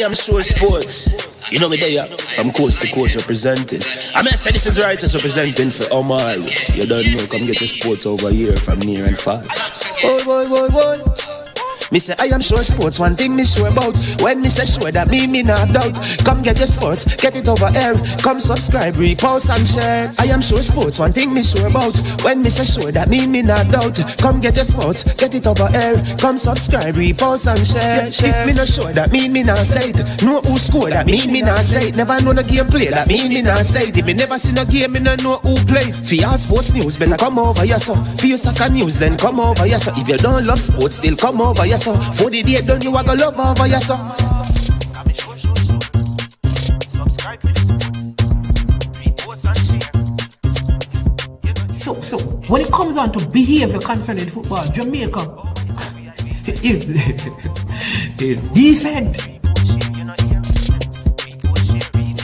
am sure sports. You know me there, I'm coast to coast representing. I mean, I say this is righteous representing for Omar. You don't know, come get the sports over here from near and far. Boy. Me say I am sure sports, one thing me sure about. When me say sure, that me not doubt. Come get your sports, get it over here. Come subscribe, repost and share. I am sure sports, one thing me sure about. When me say sure, that me not doubt. Come get your sports, get it over here. Come subscribe, repost and share. If me not sure, that me not say it. Know who score, that me not say it. Never know the game play, that me not say it. If me never seen a game, me no know who play. For your sports news, better come over here so. For your soccer news, then come over here so. If you don't love sports, still come over here so. For the day done, you are gonna love over here so. So when it comes on to behavior concerning football, Jamaica is decent.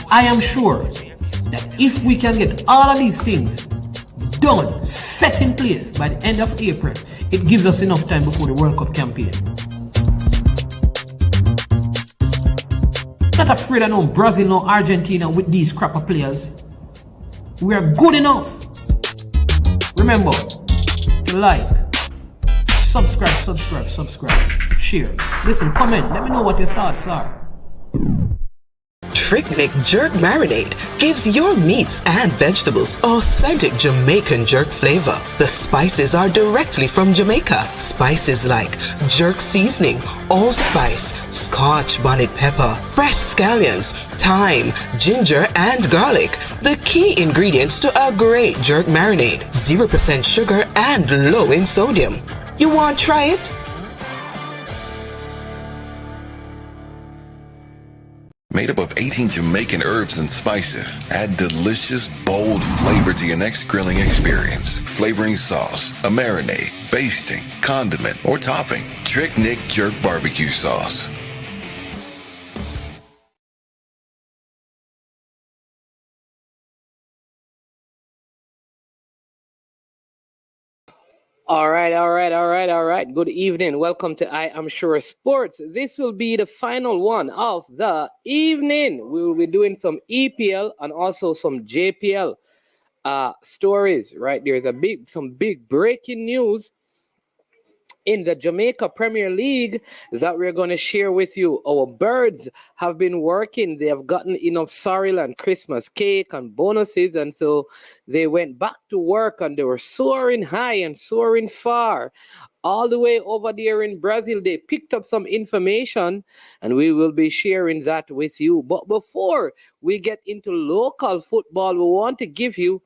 I am sure that if we can get all of these things done, set in place by the end of April, it gives us enough time before the World Cup campaign. Not afraid of no Brazil, no Argentina with these crap of players. We are good enough. Remember to like, subscribe, share. Listen, comment, let me know what your thoughts are. Trick Jerk Marinade gives your meats and vegetables authentic Jamaican jerk flavor. The spices are directly from Jamaica. Spices like jerk seasoning, allspice, Scotch bonnet pepper, fresh scallions, thyme, ginger, and garlic. The key ingredients to a great jerk marinade. 0% sugar and low in sodium. You want to try it? Made up of 18 Jamaican herbs and spices. Add delicious, bold flavor to your next grilling experience. Flavoring sauce, a marinade, basting, condiment, or topping. Trick Nick Jerk Barbecue Sauce. All right. Good evening. Welcome to I Am Sure Sports. This will be the final one of the evening. We will be doing some EPL and also some JPL stories, right? There's some big breaking news in the Jamaica Premier League that we're going to share with you. Our birds have been working. They have gotten enough sorrel and Christmas cake and bonuses, and so they went back to work and they were soaring high and soaring far. All the way over there in Brazil, they picked up some information and we will be sharing that with you. But before we get into local football, we want to give you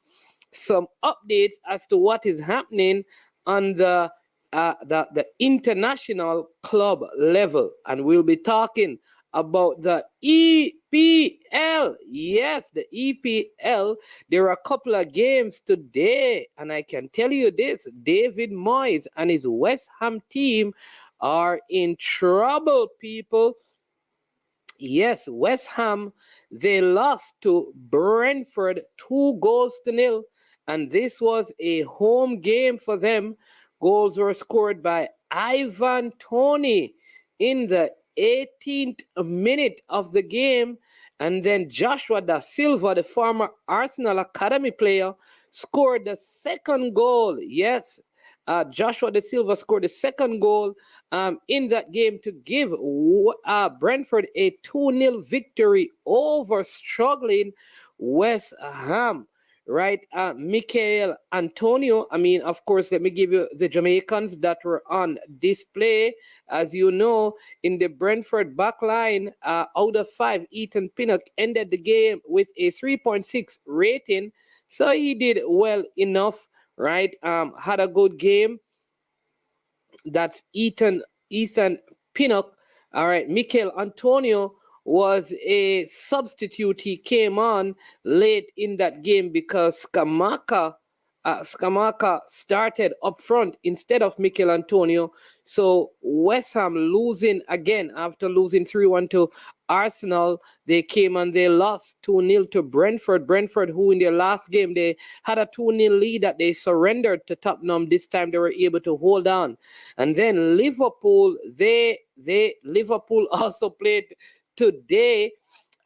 some updates as to what is happening on the international club level, and we'll be talking about the EPL. Yes, the EPL. There are a couple of games today, and I can tell you this: David Moyes and his West Ham team are in trouble, people. Yes, West Ham, they lost to Brentford 2-0, and this was a home game for them. Goals were scored by Ivan Toney in the 18th minute of the game. And then Joshua Da Silva, the former Arsenal Academy player, scored the second goal. Yes, Joshua Da Silva scored the second goal in that game to give Brentford a 2-0 victory over struggling West Ham. Right, Mikel Antonio. I mean, of course, let me give you the Jamaicans that were on display. As you know, in the Brentford back line, out of 5, Ethan Pinnock ended the game with a 3.6 rating. So he did well enough, right? Had a good game. That's Ethan Pinnock. All right, Mikel Antonio was a substitute. He came on late in that game because Skamaka started up front instead of Mikel Antonio. So West Ham losing again after losing 3-1 to Arsenal. They came and they lost 2-0 to Brentford. Brentford, who in their last game, they had a 2-0 lead that they surrendered to Tottenham. This time they were able to hold on. And then Liverpool, Liverpool also played today.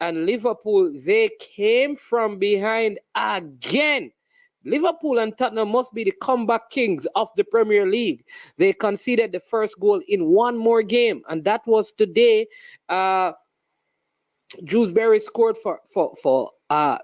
And Liverpool, they came from behind again. Liverpool and Tottenham must be the comeback kings of the Premier League. They conceded the first goal in one more game, and that was today. Dewsbury scored for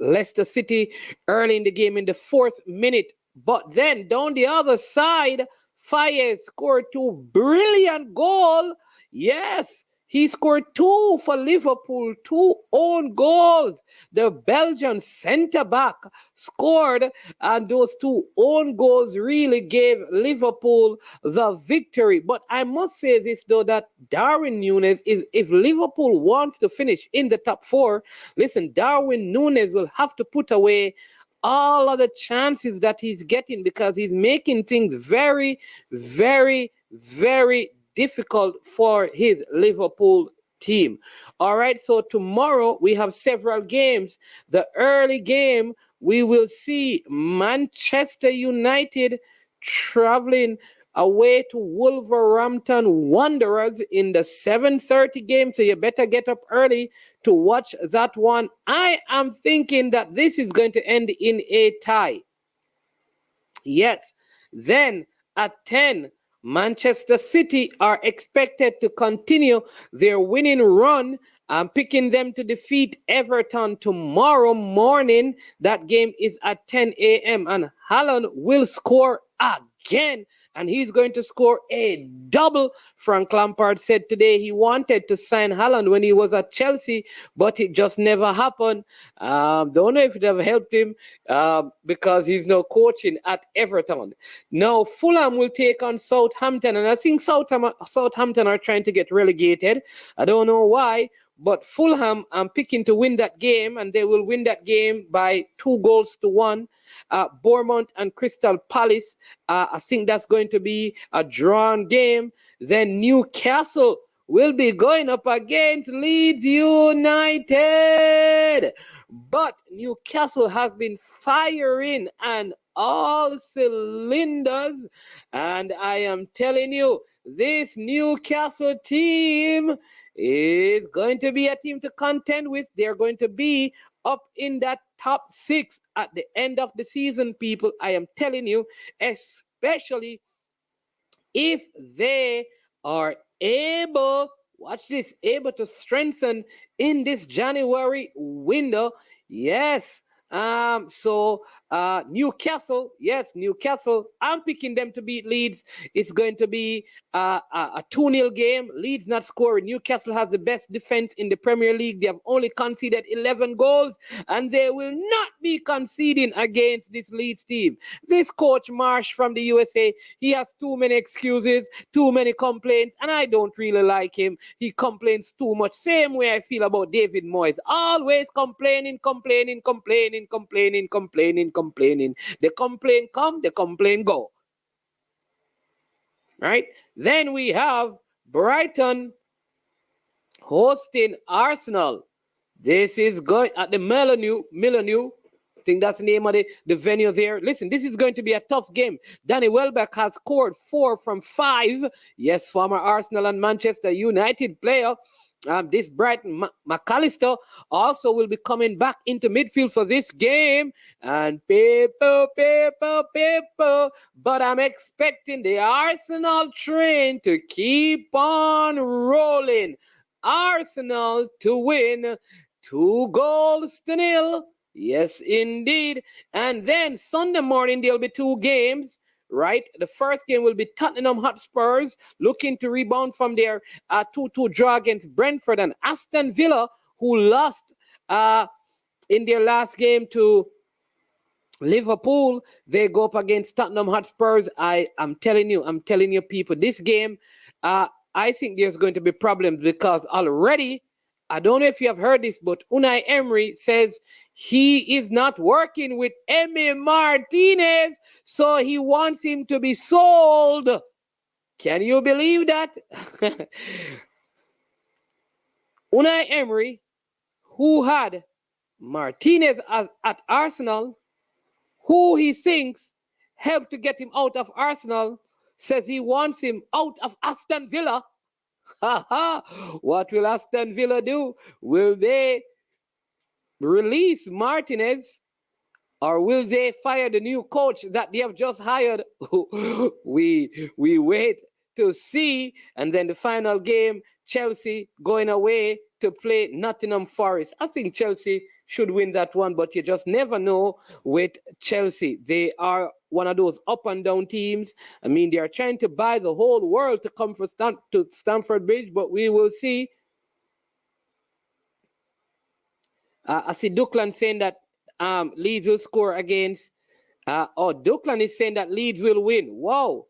Leicester City early in the game in the 4th minute. But then down the other side, Fayez scored 2 brilliant goals. Yes, he scored 2 for Liverpool, 2 own goals. The Belgian centre-back scored, and those 2 own goals really gave Liverpool the victory. But I must say this, though, that Darwin Núñez, if Liverpool wants to finish in the top 4, listen, Darwin Núñez will have to put away all of the chances that he's getting, because he's making things very, very, very difficult for his Liverpool team. All right, so tomorrow we have several games. The early game, we will see Manchester United traveling away to Wolverhampton Wanderers in the 7:30 game, so you better get up early to watch that one. I am thinking that this is going to end in a tie. Yes. Then at 10, Manchester City are expected to continue their winning run. I'm picking them to defeat Everton tomorrow morning. That game is at 10 a.m. and Haaland will score again, and he's going to score a double. Frank Lampard said today he wanted to sign Haaland when he was at Chelsea, but it just never happened. Don't know if it have helped him because he's now coaching at Everton. Now, Fulham will take on Southampton, and I think Southampton are trying to get relegated. I don't know why, but Fulham, I'm picking to win that game, and they will win that game by 2-1. Bournemouth and Crystal Palace, I think that's going to be a drawn game. Then Newcastle will be going up against Leeds United. But Newcastle has been firing and all cylinders. And I am telling you, this Newcastle team is going to be a team to contend with. They're going to be up in that top 6 at the end of the season, people. I am telling you, especially if they are able, watch this, able to strengthen in this January window. Yes. Newcastle, I'm picking them to beat Leeds. It's going to be a 2-0 game. Leeds not scoring. Newcastle has the best defense in the Premier League. They have only conceded 11 goals, and they will not be conceding against this Leeds team. This coach Marsh from the USA, he has too many excuses, too many complaints, and I don't really like him. He complains too much. Same way I feel about David Moyes. Always complaining. The complaint come, the complaint go. Right? Then we have Brighton hosting Arsenal. This is good at the Millennium. I think that's the name of the venue there. Listen, this is going to be a tough game. Danny Welbeck has scored 4 from 5. Yes, former Arsenal and Manchester United player. This Brighton McAllister also will be coming back into midfield for this game. And paper. But I'm expecting the Arsenal train to keep on rolling. Arsenal to win 2-0. Yes, indeed. And then Sunday morning, there'll be 2 games. Right, the first game will be Tottenham Hotspurs looking to rebound from their 2-2 draw against Brentford, and Aston Villa, who lost in their last game to Liverpool. They go up against Tottenham Hotspurs. I'm telling you, people, this game, I think there's going to be problems because already, I don't know if you have heard this, but Unai Emery says he is not working with Emi Martinez, so he wants him to be sold. Can you believe that? Unai Emery, who had Martinez at Arsenal, who he thinks helped to get him out of Arsenal, says he wants him out of Aston Villa. What will Aston Villa do? Will they release Martinez, or will they fire the new coach that they have just hired? we wait to see. And then the final game, Chelsea going away to play Nottingham Forest. I think Chelsea should win that one, but you just never know with Chelsea. They are one of those up and down teams. I mean, they are trying to buy the whole world to come to Stamford Bridge, but we will see. I see Duckland saying that Leeds will score against. Duckland is saying that Leeds will win. Wow.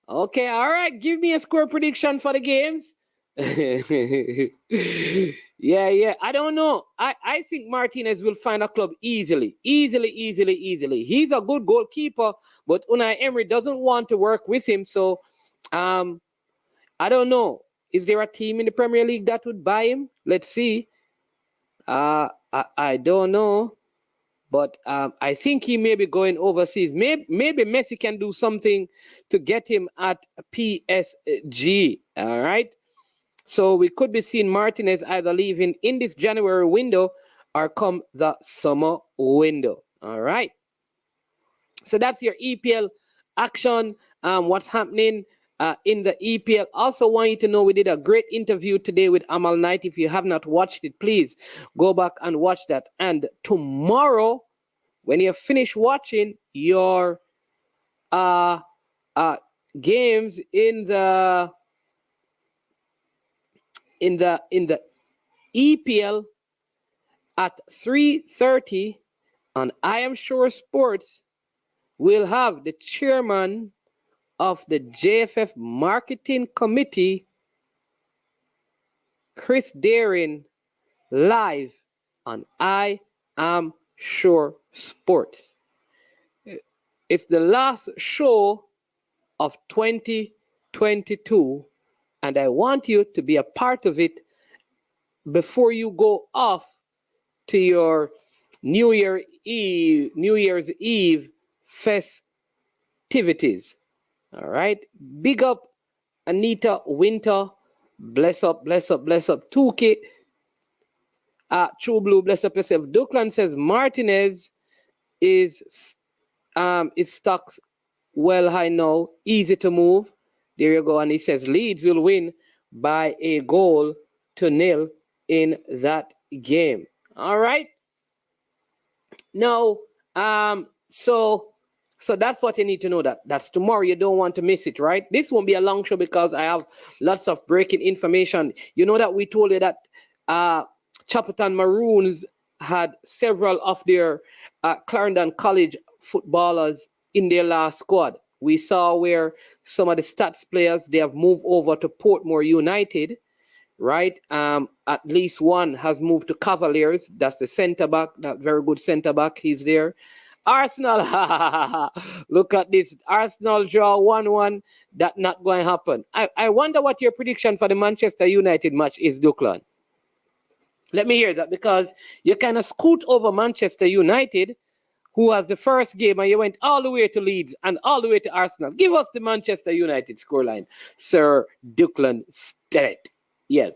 Okay, all right. Give me a score prediction for the games. Yeah. I don't know. I think Martinez will find a club easily. He's a good goalkeeper, but Unai Emery doesn't want to work with him. So, I don't know. Is there a team in the Premier League that would buy him? Let's see. I don't know, but I think he may be going overseas. Maybe Messi can do something to get him at PSG. All right. So we could be seeing Martinez either leaving in this January window or come the summer window. All right. So that's your EPL action. What's happening in the EPL. Also want you to know we did a great interview today with Amal Knight. If you have not watched it, please go back and watch that. And tomorrow, when you finish watching your games in the EPL at 3:30 on I Am Sure Sports, we'll have the chairman of the JFF Marketing Committee, Chris Daring, live on I Am Sure Sports. It's the last show of 2022, and I want you to be a part of it before you go off to your New Year's Eve festivities. All right. Big up Anita Winter. Bless up. 2K. True Blue, bless up yourself. Duckland says Martinez is stocks well high now. Easy to move. There you go. And he says Leeds will win by 1-0 in that game. All right. Now, so that's what you need to know. That's tomorrow. You don't want to miss it, right? This won't be a long show because I have lots of breaking information. You know that we told you that Chapleton Maroons had several of their Clarendon College footballers in their last squad. We saw where some of the stats players, they have moved over to Portmore United, right? At least one has moved to Cavaliers. That's the centre back, that very good centre back. He's there. Arsenal, look at this. Arsenal draw 1-1. That's not going to happen. I wonder what your prediction for the Manchester United match is, Duckland. Let me hear that, because you kind of scoot over Manchester United, who has the first game, and you went all the way to Leeds and all the way to Arsenal. Give us the Manchester United scoreline, Sir Duckland State. Yes.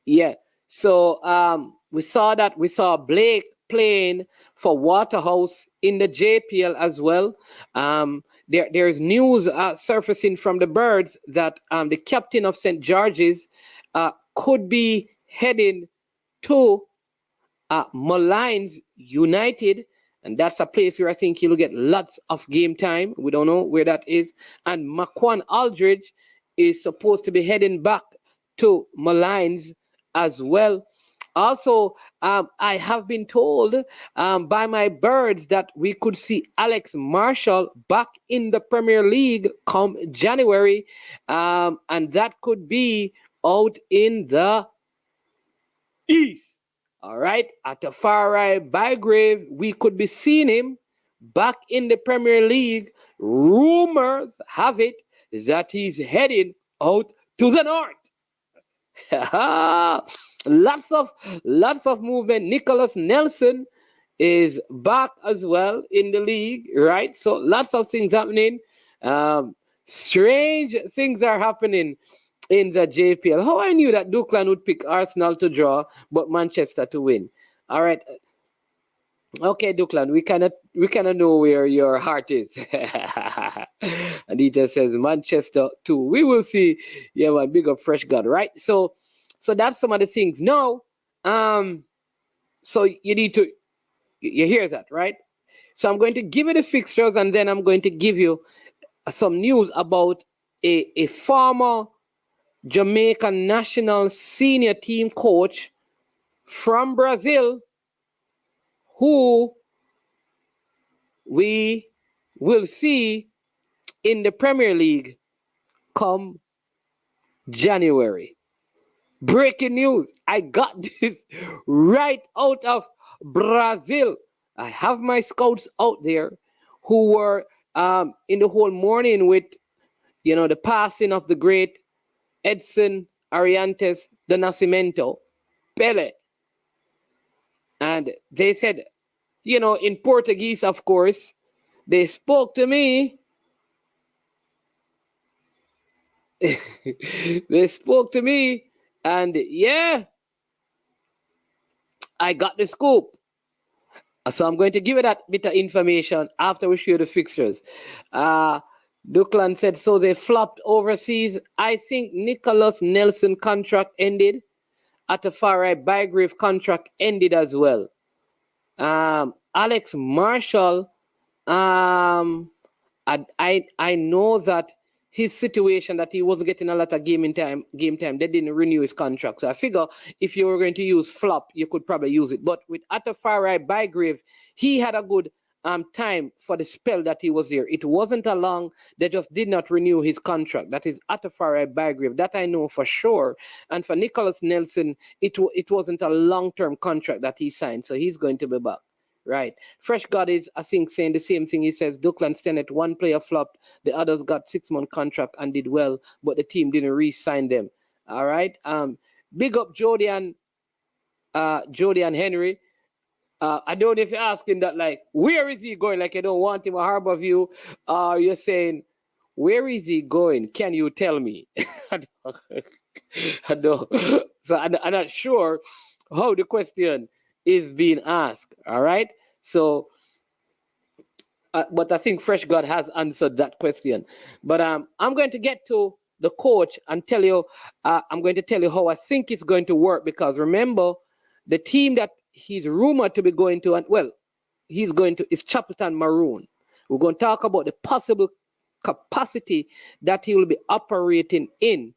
Yeah. So we saw that. We saw Blake playing for Waterhouse in the JPL as well. There's news surfacing from the Birds that the captain of St. George's could be heading to Malines United, and that's a place where I think he'll get lots of game time. We don't know where that is. And Maquan Aldridge is supposed to be heading back to Malines as well. Also, I have been told by my Birds that we could see Alex Marshall back in the Premier League come January, and that could be out in the East. All right, at the Farai Bygrave, we could be seeing him back in the Premier League. Rumors have it that he's heading out to the north. Lots of movement. Nicholas Nelson is back as well in the league, right? So lots of things happening. Strange things are happening in the JPL. How I knew that Duckland would pick Arsenal to draw, but Manchester to win. All right. Okay, Duckland, we cannot know where your heart is. Anita says Manchester too. We will see. Yeah, man, big up Fresh God, right? So that's some of the things. Now, so you need to you hear that, right? So I'm going to give you the fixtures, and then I'm going to give you some news about a former Jamaican national senior team coach from Brazil who we will see in the Premier League come January. Breaking news. I got this right out of Brazil. I have my scouts out there who were in the whole morning with, the passing of the great Edson Ariantes de Nascimento, Pele. And they said, in Portuguese, of course, they spoke to me. They spoke to me, and yeah, I got the scoop. So I'm going to give you that bit of information after we show the fixtures. Duckland said, so they flopped overseas. I think Nicholas Nelson contract ended. Atafari Bygrave contract ended as well. Alex Marshall, I know that his situation that he wasn't getting a lot of game time, they didn't renew his contract. So I figure if you were going to use flop, you could probably use it. But with Atafari Bygrave, he had a good time for the spell that he was there. It wasn't a long, they just did not renew his contract. That is Atafari Bygrave. That I know for sure. And for Nicholas Nelson, it wasn't a long-term contract that he signed. So he's going to be back. Right. Fresh God is, I think, saying the same thing. He says Duckland Stennett, one player flopped, the others got 6-month contract and did well, but the team didn't re-sign them. All right. Big up Jody and Henry. I don't know if you're asking that, like, where is he going? Like, you don't want him a Harborview. You're saying, where is he going? Can you tell me? I don't. So I'm not sure how the question is being asked. All right. So, but I think Fresh God has answered that question. But I'm going to get to the coach and tell you, I'm going to tell you how I think it's going to work, because remember, the team that he's rumored to be going to, and well, he's going to, is Chapleton Maroon. We're going to talk about the possible capacity that he will be operating in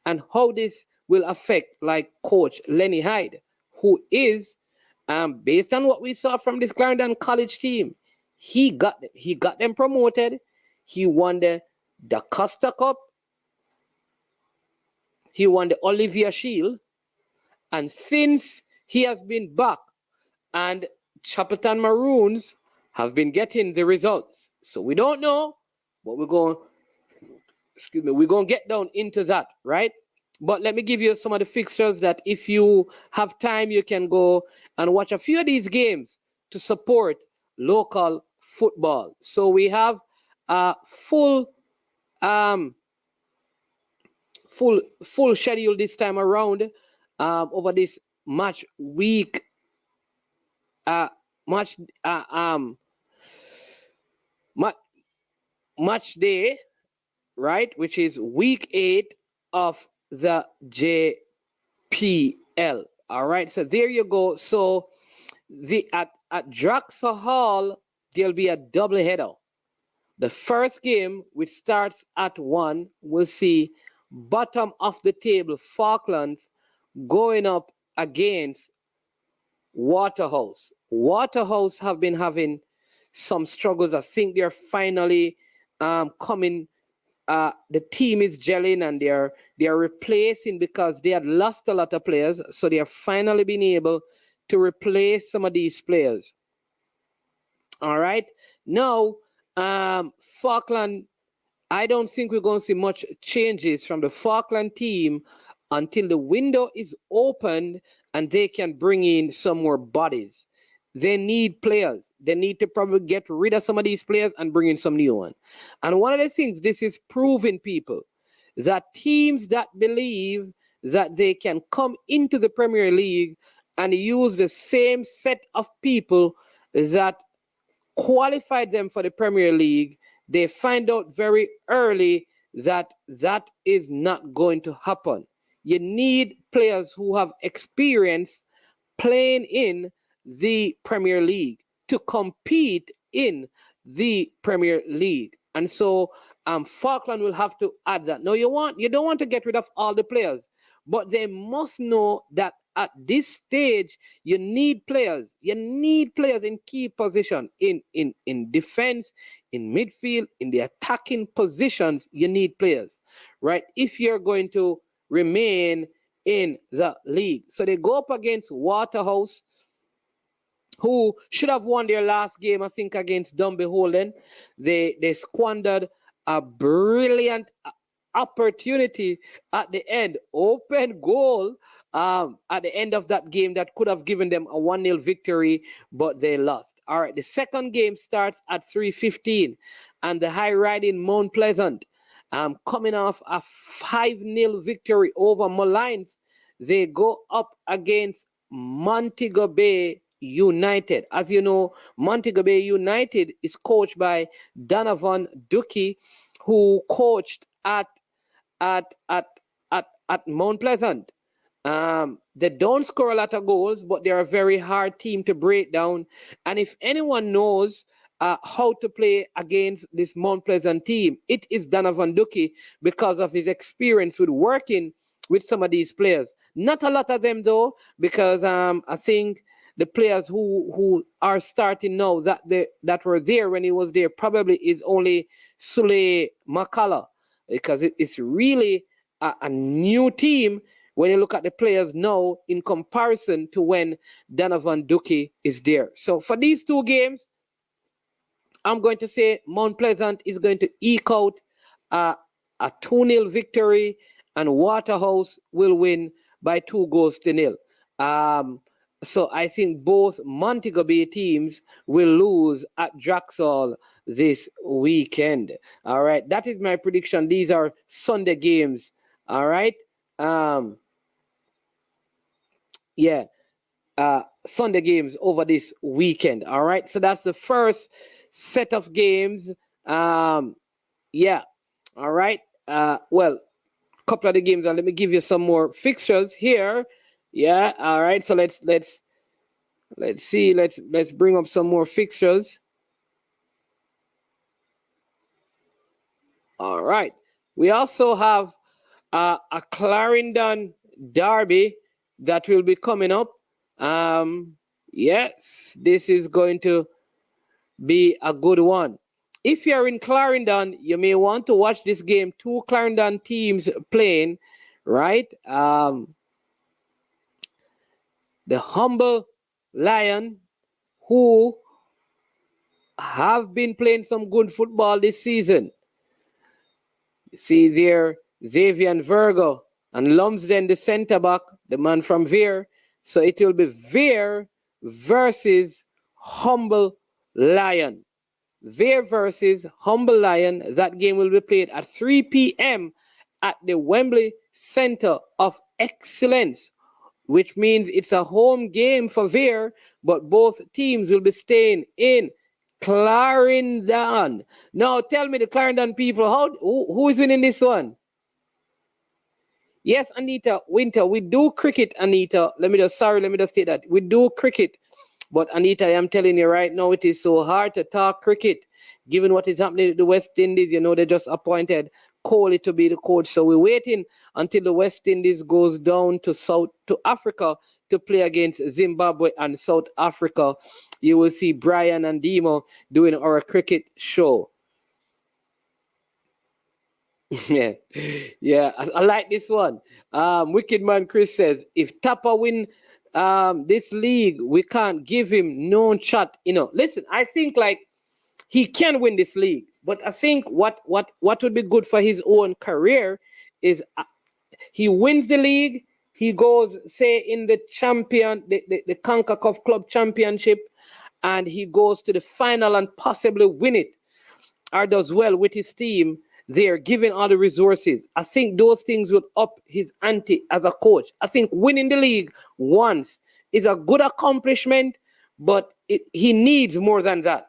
and how this will affect, like, coach Lenny Hyde, who is, based on what we saw from this Clarendon College team, he got them promoted. He won the Costa Cup. He won the Olivier Shield. And since he has been back, and Chapleton Maroons have been getting the results. So we don't know, but we're going to get down into that, right? But let me give you some of the fixtures that if you have time, you can go and watch a few of these games to support local football. So we have a full schedule this time around over this match week, match day, right? Which is week 8 of the JPL. All right, so there you go. So at Draxler Hall, there'll be a double header. The first game, which starts at 1, we'll see bottom of the table Falklands going up against Waterhouse. Waterhouse have been having some struggles. I think they're finally coming. The team is gelling, and they're replacing, because they had lost a lot of players. So they have finally been able to replace some of these players. All right. Now, Falkland, I don't think we're going to see much changes from the Falkland team until the window is opened and they can bring in some more bodies. They need players. They need to probably get rid of some of these players and bring in some new ones. And one of the things this is proving, people, that teams that believe that they can come into the Premier League and use the same set of people that qualified them for the Premier League, they find out very early that that is not going to happen. You need players who have experience playing in the Premier League to compete in the Premier League. And so Falkland will have to add that. Now you don't want to get rid of all the players, but they must know that at this stage you need players. You need players in key position, in defense, in midfield, in the attacking positions. You need players, right? If you're going to remain in the league. So they go up against Waterhouse, who should have won their last game, I think, against Dunby Holden. They squandered a brilliant opportunity at the end, open goal at the end of that game that could have given them a 1-0 victory, but they lost. All right, the second game starts at 3:15, and the high-riding Mount Pleasant, coming off a 5-0 victory over Malines, they go up against Montego Bay United. As you know, Montego Bay United is coached by Donovan Ducky, who coached at Mount Pleasant. They don't score a lot of goals, but they're a very hard team to break down. And if anyone knows how to play against this Mount Pleasant team, it is Donovan Ducky, because of his experience with working with some of these players. Not a lot of them though, because I think the players who are starting now that were there when he was there probably is only Sule McCullough, because it's really a new team when you look at the players now in comparison to when Donovan Ducky is there. So for these two games, I'm going to say Mount Pleasant is going to eke out a 2-0 victory, and Waterhouse will win by 2-0. So I think both Montego Bay teams will lose at Draxall this weekend. All right, that is my prediction. These are Sunday games. All right. Sunday games over this weekend. All right. So that's the first set of games. All right. Well, a couple of the games, and let me give you some more fixtures here. Yeah. All right. So let's see. Let's bring up some more fixtures. All right. We also have a Clarendon derby that will be coming up. Yes, this is going to be a good one. If you're in Clarendon, you may want to watch this game. Two Clarendon teams playing, right? The Humble Lion, who have been playing some good football this season. You see there, Xavier Virgo and Lumsden, the centre back, the man from Veer. So it will be Veer versus Humble Lion. Veer versus Humble Lion. That game will be played at 3 p.m. at the Wembley Centre of Excellence, which means it's a home game for Veer, but both teams will be staying in Clarendon. Now tell me, the Clarendon people, who is winning this one? Yes, Anita Winter, we do cricket, Anita. Let me just state that. We do cricket. But Anita, I am telling you right now, it is so hard to talk cricket, given what is happening at the West Indies. You know, they just appointed Kohli to be the coach. So we're waiting until the West Indies goes down to Africa to play against Zimbabwe and South Africa. You will see Brian and Demo doing our cricket show. Yeah, I like this one. Wicked Man Chris says, if Tapa win this league, we can't give him no shot. You know, listen, I think like he can win this league, but I think what would be good for his own career is he wins the league, he goes, say, in the CONCACAF Club Championship, and he goes to the final and possibly win it, or does well with his team. they're giving all the resources. I think those things would up his ante as a coach. I think winning the league once is a good accomplishment, but he needs more than that.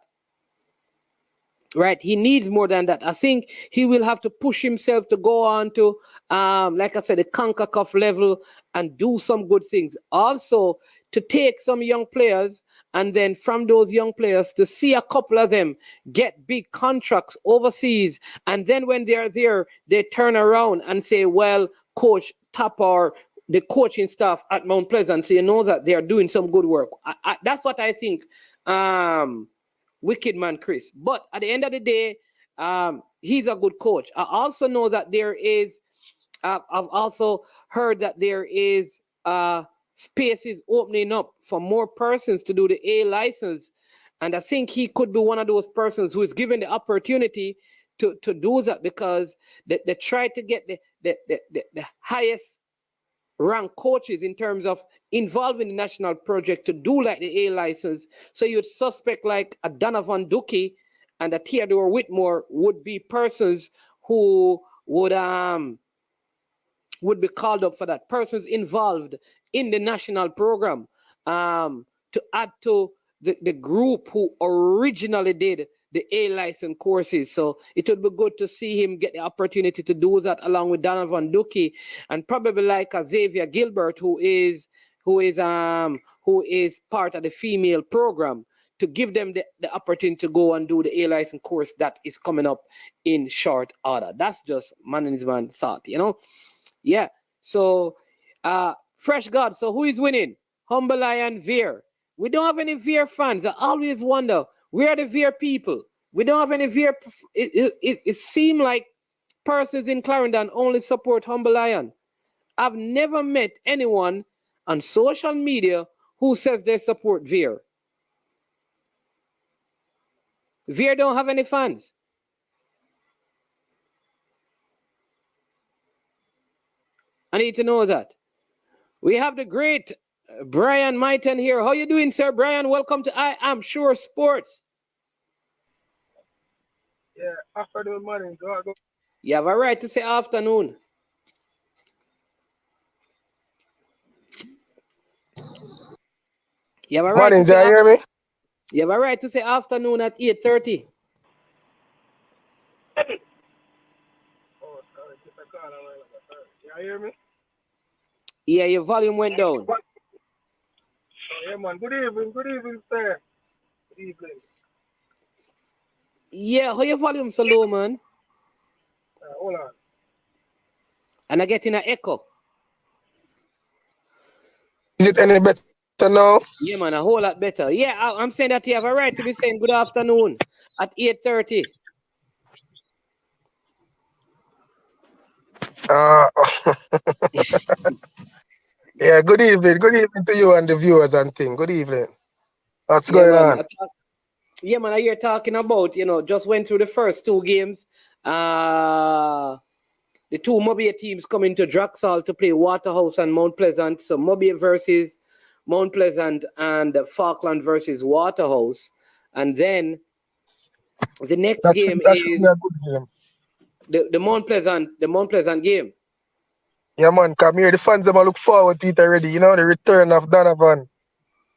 Right, he needs more than that. I think he will have to push himself to go on to, like I said, the CONCACAF level and do some good things. Also, to take some young players and then from those young players to see a couple of them get big contracts overseas. And then when they're there, they turn around and say, well, Coach Tapper, the coaching staff at Mount Pleasant, so you know that they are doing some good work. That's what I think. Wicked man, Chris. But at the end of the day, he's a good coach. I also know that there is, I've also heard that there is spaces opening up for more persons to do the A license. And I think he could be one of those persons who is given the opportunity to do that, because they try to get the highest rank coaches in terms of involving the national project to do like the A license. So you'd suspect like a Donovan Duki and a Theodore Whitmore would be persons who would be called up for that. Persons involved in the national program to add to the group who originally did the A license courses. So it would be good to see him get the opportunity to do that along with Donovan Duki and probably like a Xavier Gilbert, who is part of the female program, to give them the opportunity to go and do the A license course that is coming up in short order. That's just management thought, you know? Yeah. So Fresh God. So who is winning? Humble Lion Veer. We don't have any Veer fans. I always wonder, where are the Veer people? We don't have any Veer. It seems like persons in Clarendon only support Humble Lion. I've never met anyone on social media who says they support Veer. Veer don't have any fans. I need to know that. We have the great Brian Myton here. How you doing, sir? Brian, welcome to I Am Sure Sports. Yeah, afternoon, morning. Go. You have a right to say afternoon. You have a right Morning, do you hear me? You have a right to say afternoon at 8:30. Oh, sorry. Just a call. You hear me? Yeah, your volume went down. Oh, yeah, man. Good evening, sir. Good evening. Yeah, how your volume so low, man? Hold on. And I get in an echo. Is it any better now? Yeah, man, a whole lot better. Yeah, I'm saying that you have a right to be saying good afternoon at 8:30. Yeah, good evening. Good evening to you and the viewers and things. Good evening. What's going on? Yeah, man, I hear talking about, just went through the first two games. The two Mobile teams coming to Draxall to play Waterhouse and Mount Pleasant. So Mobile versus Mount Pleasant and Falkland versus Waterhouse. And then the next game is a good game. The Mount Pleasant game. Yeah, man, come here. The fans are look forward to it already. You know, the return of Donovan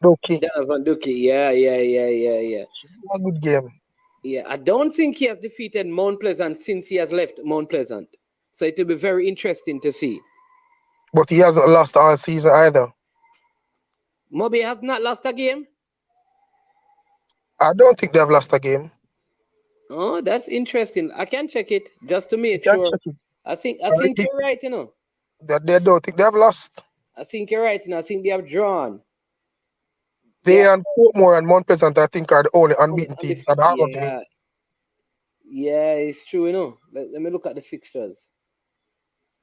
Duki. Donovan Duki, yeah. A good game. Yeah, I don't think he has defeated Mount Pleasant since he has left Mount Pleasant. So it will be very interesting to see. But he hasn't lost all season either. Moby has not lost a game? I don't think they have lost a game. Oh, that's interesting. I can check it just to make sure. Check it. I think you're right, They don't think they have lost. I think you're right, I think they have drawn. They and Portmore and Mount Pleasant, I think, are the only unbeaten teams. Yeah, it's true, Let me look at the fixtures.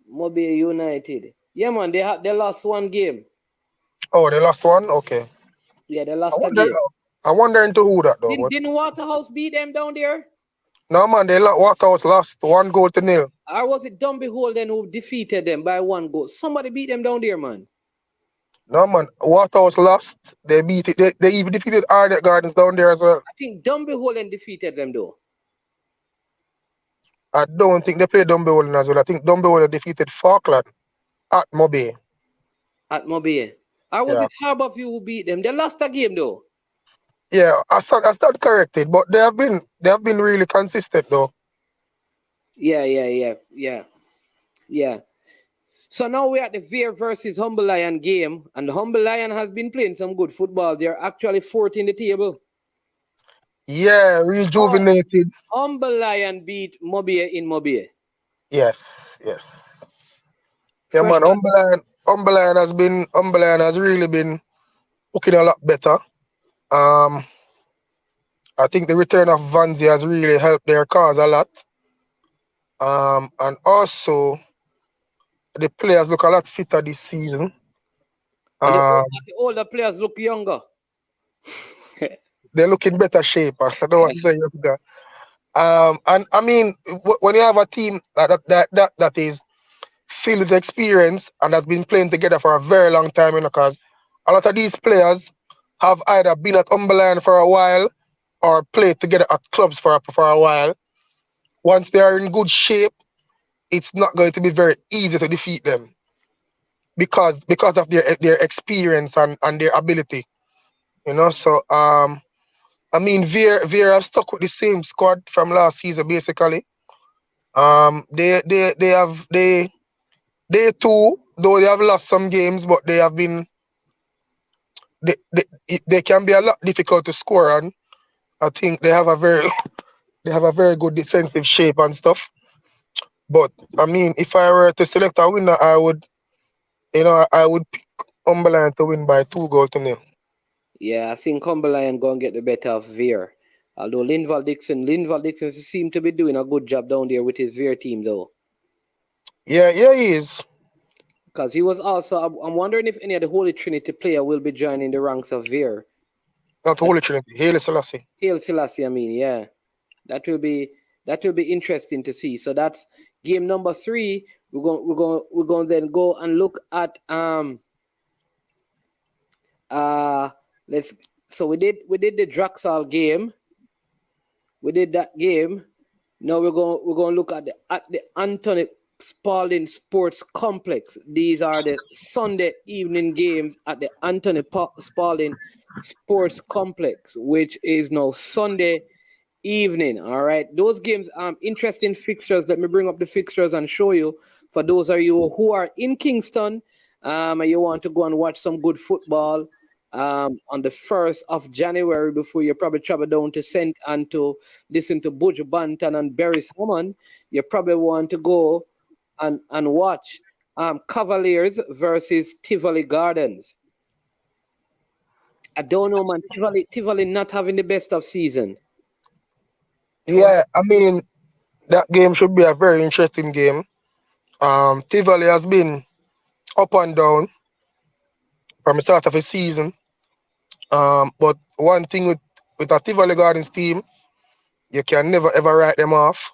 Moby United. Yeah, man, they lost one game. Oh, they lost one? Okay. Yeah, they lost a game. I wonder into who that, though. Didn't Waterhouse beat them down there? No, man, Waterhouse lost 1-0. Or was it Dumby Holden who defeated them by 1 goal? Somebody beat them down there, man. No, man, Waterhouse lost. They beat it. They even defeated Arnett Gardens down there as well. I think Dumby Holden defeated them, though. I don't think they played Dumbarton as well. I think Dumbarton defeated Falkland at Moby. At Mobile. Or was Yeah. it Harborview who beat them? They lost a game though. Yeah, I stand corrected, but they have been really consistent though. Yeah. So now we're at the Veer versus Humble Lion game, and the Humble Lion has been playing some good football. They're actually fourth in the table. Yeah, rejuvenated. Humble Lion beat Mobile in Mobile. Yes. Yeah, Fresh man. Humble Lion has really been looking a lot better. Um, I think the return of Vanzi has really helped their cause a lot. And also the players look a lot fitter this season. And Um, the older players look younger. they're looking better shape. I don't want to say younger. And I mean, when you have a team that is filled with experience and has been playing together for a very long time, because a lot of these players have either been at Umberland for a while or played together at clubs for a while. Once they are in good shape, it's not going to be very easy to defeat them because of their experience and their ability. So I mean, Veer have stuck with the same squad from last season basically. They too, though they have lost some games, but they have been they can be a lot difficult to score on. I think they have a very they have a very good defensive shape and stuff. But I mean, if I were to select a winner, I would pick Umberland to win by 2-0. Yeah, I think Humble Lion going to get the better of Veer. Although Linval Dixon seems to be doing a good job down there with his Veer team though. Yeah, he is. Because he was also, I'm wondering if any of the Holy Trinity player will be joining the ranks of Veer. Not Holy Trinity, Haile Selassie. Hail Selassie, I mean, yeah. That will be interesting to see. So that's game number 3. We're going to then go and look at we did the Draxal game. We did that game. Now we're going to look at the Anthony Spalding Sports Complex. These are the Sunday evening games at the Anthony Spalding Sports Complex, which is now Sunday evening. All right, those games, interesting fixtures. Let me bring up the fixtures and show you for those of you who are in Kingston, and you want to go and watch some good football on the 1st of January before you probably travel down to St. and to listen to Budge Banton and Barry's Hammond. You probably want to go and watch Cavaliers versus Tivoli Gardens. I don't know, man. Tivoli not having the best of season. Yeah, I mean, that game should be a very interesting game. Tivoli has been up and down from the start of the season. But one thing with a Tivoli Gardens team, you can never ever write them off.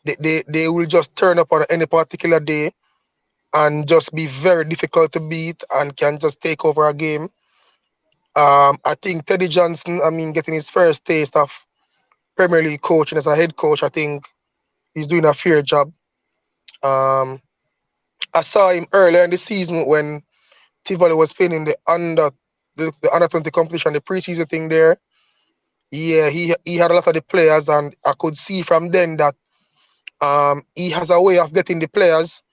They will just turn up on any particular day and just be very difficult to beat and can just take over a game. I think Teddy Johnson, getting his first taste of Premier League coaching as a head coach, I think he's doing a fair job. I saw him earlier in the season when Tivoli was playing in the under 20 competition, the preseason thing there. Yeah, he had a lot of the players, and I could see from then that he has a way of getting the players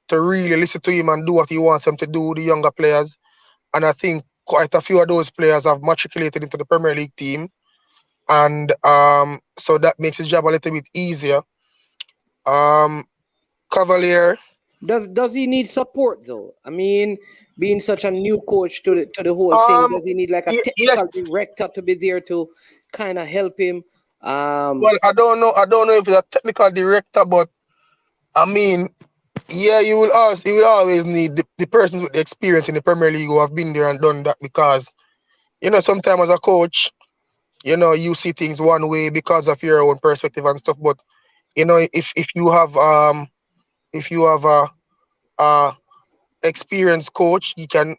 to really listen to him and do what he wants them to do, the younger players. And I think quite a few of those players have matriculated into the Premier League team. And so that makes his job a little bit easier. Cavalier. Does he need support though? I mean, being such a new coach to the whole thing, does he need like a technical director to be there to kind of help him? Well, I don't know if it's a technical director, but I mean, yeah, you will always need the persons with the experience in the Premier League who have been there and done that, because sometimes as a coach, you see things one way because of your own perspective and stuff. But if you have a experienced coach, he can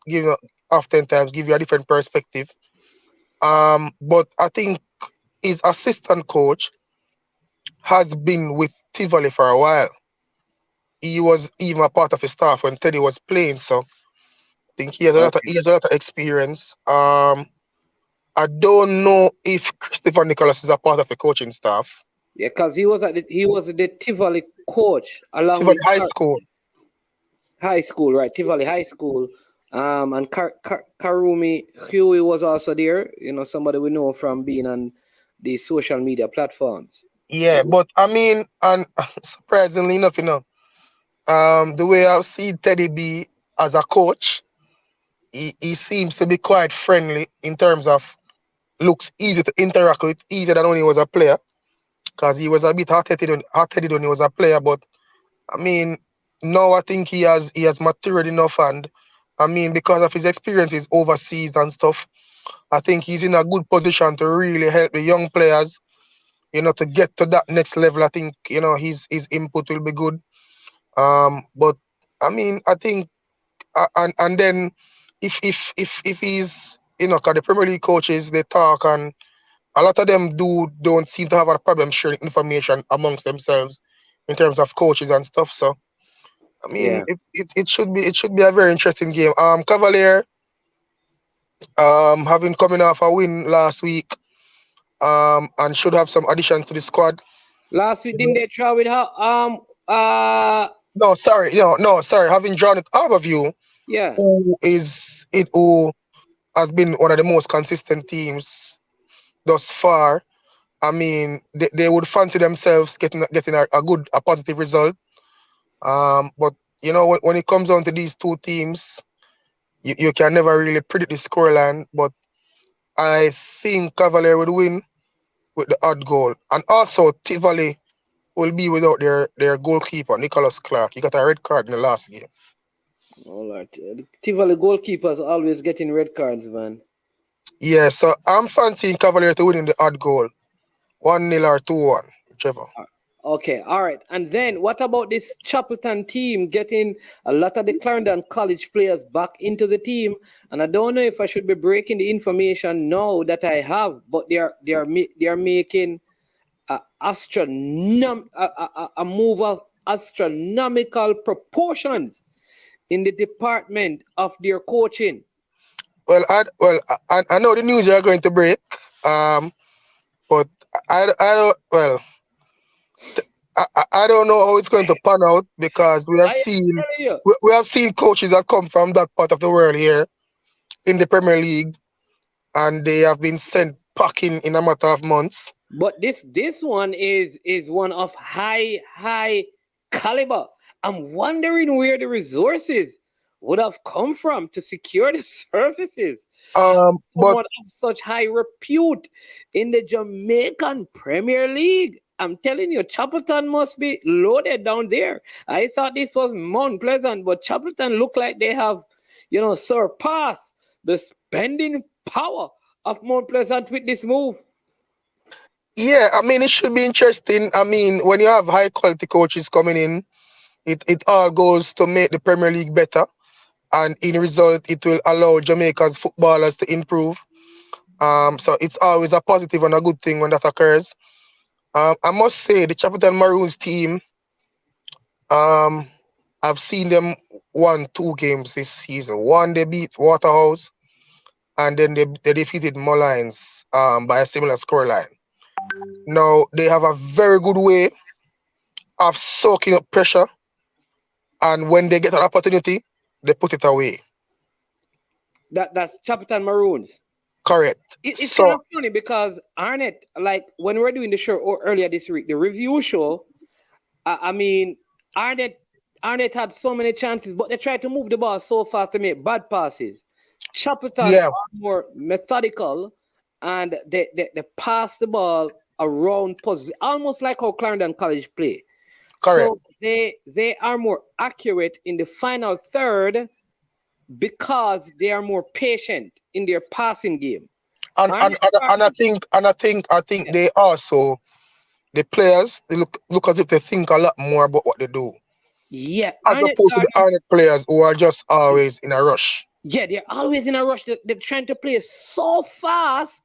oftentimes give you a different perspective. But I think his assistant coach has been with Tivoli for a while. He was even a part of his staff when Teddy was playing, so I think he has a lot of experience. I don't know if Christopher Nicholas is a part of the coaching staff. Yeah, because he was the Tivoli coach along Tivoli with High School. High School, right? Tivoli High School. And Karumi Huey was also there. You know, somebody we know from being on the social media platforms. Yeah, but I mean, and surprisingly enough, the way I've seen Teddy be as a coach, he seems to be quite friendly in terms of looks easy to interact with, easier than when he was a player. Because he was a bit hot-headed when he was a player, but I mean, now I think he has matured enough, and I mean, because of his experiences overseas and stuff, I think he's in a good position to really help the young players, to get to that next level. I think his input will be good. But I mean, I think, and then if he's, because the Premier League coaches, they talk, and a lot of them don't seem to have a problem sharing information amongst themselves in terms of coaches and stuff. So I mean, Yeah. it should be a very interesting game. Cavalier, having coming off a win last week, and should have some additions to the squad. Last week You didn't know, they try with her? no, sorry, no, sorry. Having drawn it out of you, Yeah. who has been one of the most consistent teams thus far. I mean, they would fancy themselves getting a positive result. But when it comes down to these two teams, you can never really predict the scoreline. But I think Cavalier would win with the odd goal, and also Tivoli will be without their goalkeeper Nicholas Clark. He got a red card in the last game. All right. The Tivoli goalkeepers always getting red cards, man. Yeah, so I'm fancying Cavalier to win in the odd goal, 1-0 or 2-1, whichever. Okay, all right. And then what about this Chapleton team getting a lot of the Clarendon College players back into the team? And I don't know if I should be breaking the information now that I have, but they are making a move of astronomical proportions in the department of their coaching. Well, I know the news you are going to break, but I don't well. I don't know how it's going to pan out, because we have I am seen telling you. we have seen coaches that come from that part of the world here in the Premier League, and they have been sent packing in a matter of months. But this one is one of high caliber. I'm wondering where the resources would have come from to secure the services. But Someone of such high repute in the Jamaican Premier League. I'm telling you, Chapleton must be loaded down there. I thought this was Mount Pleasant, but Chapleton look like they have, surpassed the spending power of Mount Pleasant with this move. yeah, I mean, it should be interesting. I mean, when you have high quality coaches coming in, it all goes to make the Premier League better, and in result, it will allow Jamaica's footballers to improve. So it's always a positive and a good thing when that occurs. I must say the Chapleton Maroons team, I've seen them won 2 games this season. One, they beat Waterhouse, and then they defeated Mullines by a similar scoreline. Now they have a very good way of soaking up pressure, and when they get an opportunity, they put it away. That's Chapleton Maroons. Correct. It's So kind of funny because Arnett, like when we were doing the show earlier this week, the review show, I mean, Arnett had so many chances, but they tried to move the ball so fast to make bad passes. Chapleton yeah, are more methodical, and they pass the ball around position, almost like how Clarendon College play. correct. So they are more accurate in the final third because they are more patient in their passing game. And and, Arnett and, and I are- think they also, the players, they look as if they think a lot more about what they do, yeah, as Arnett opposed to the Gardens, Arnett players who are just always in a rush. yeah, they're always in a rush. They're trying to play so fast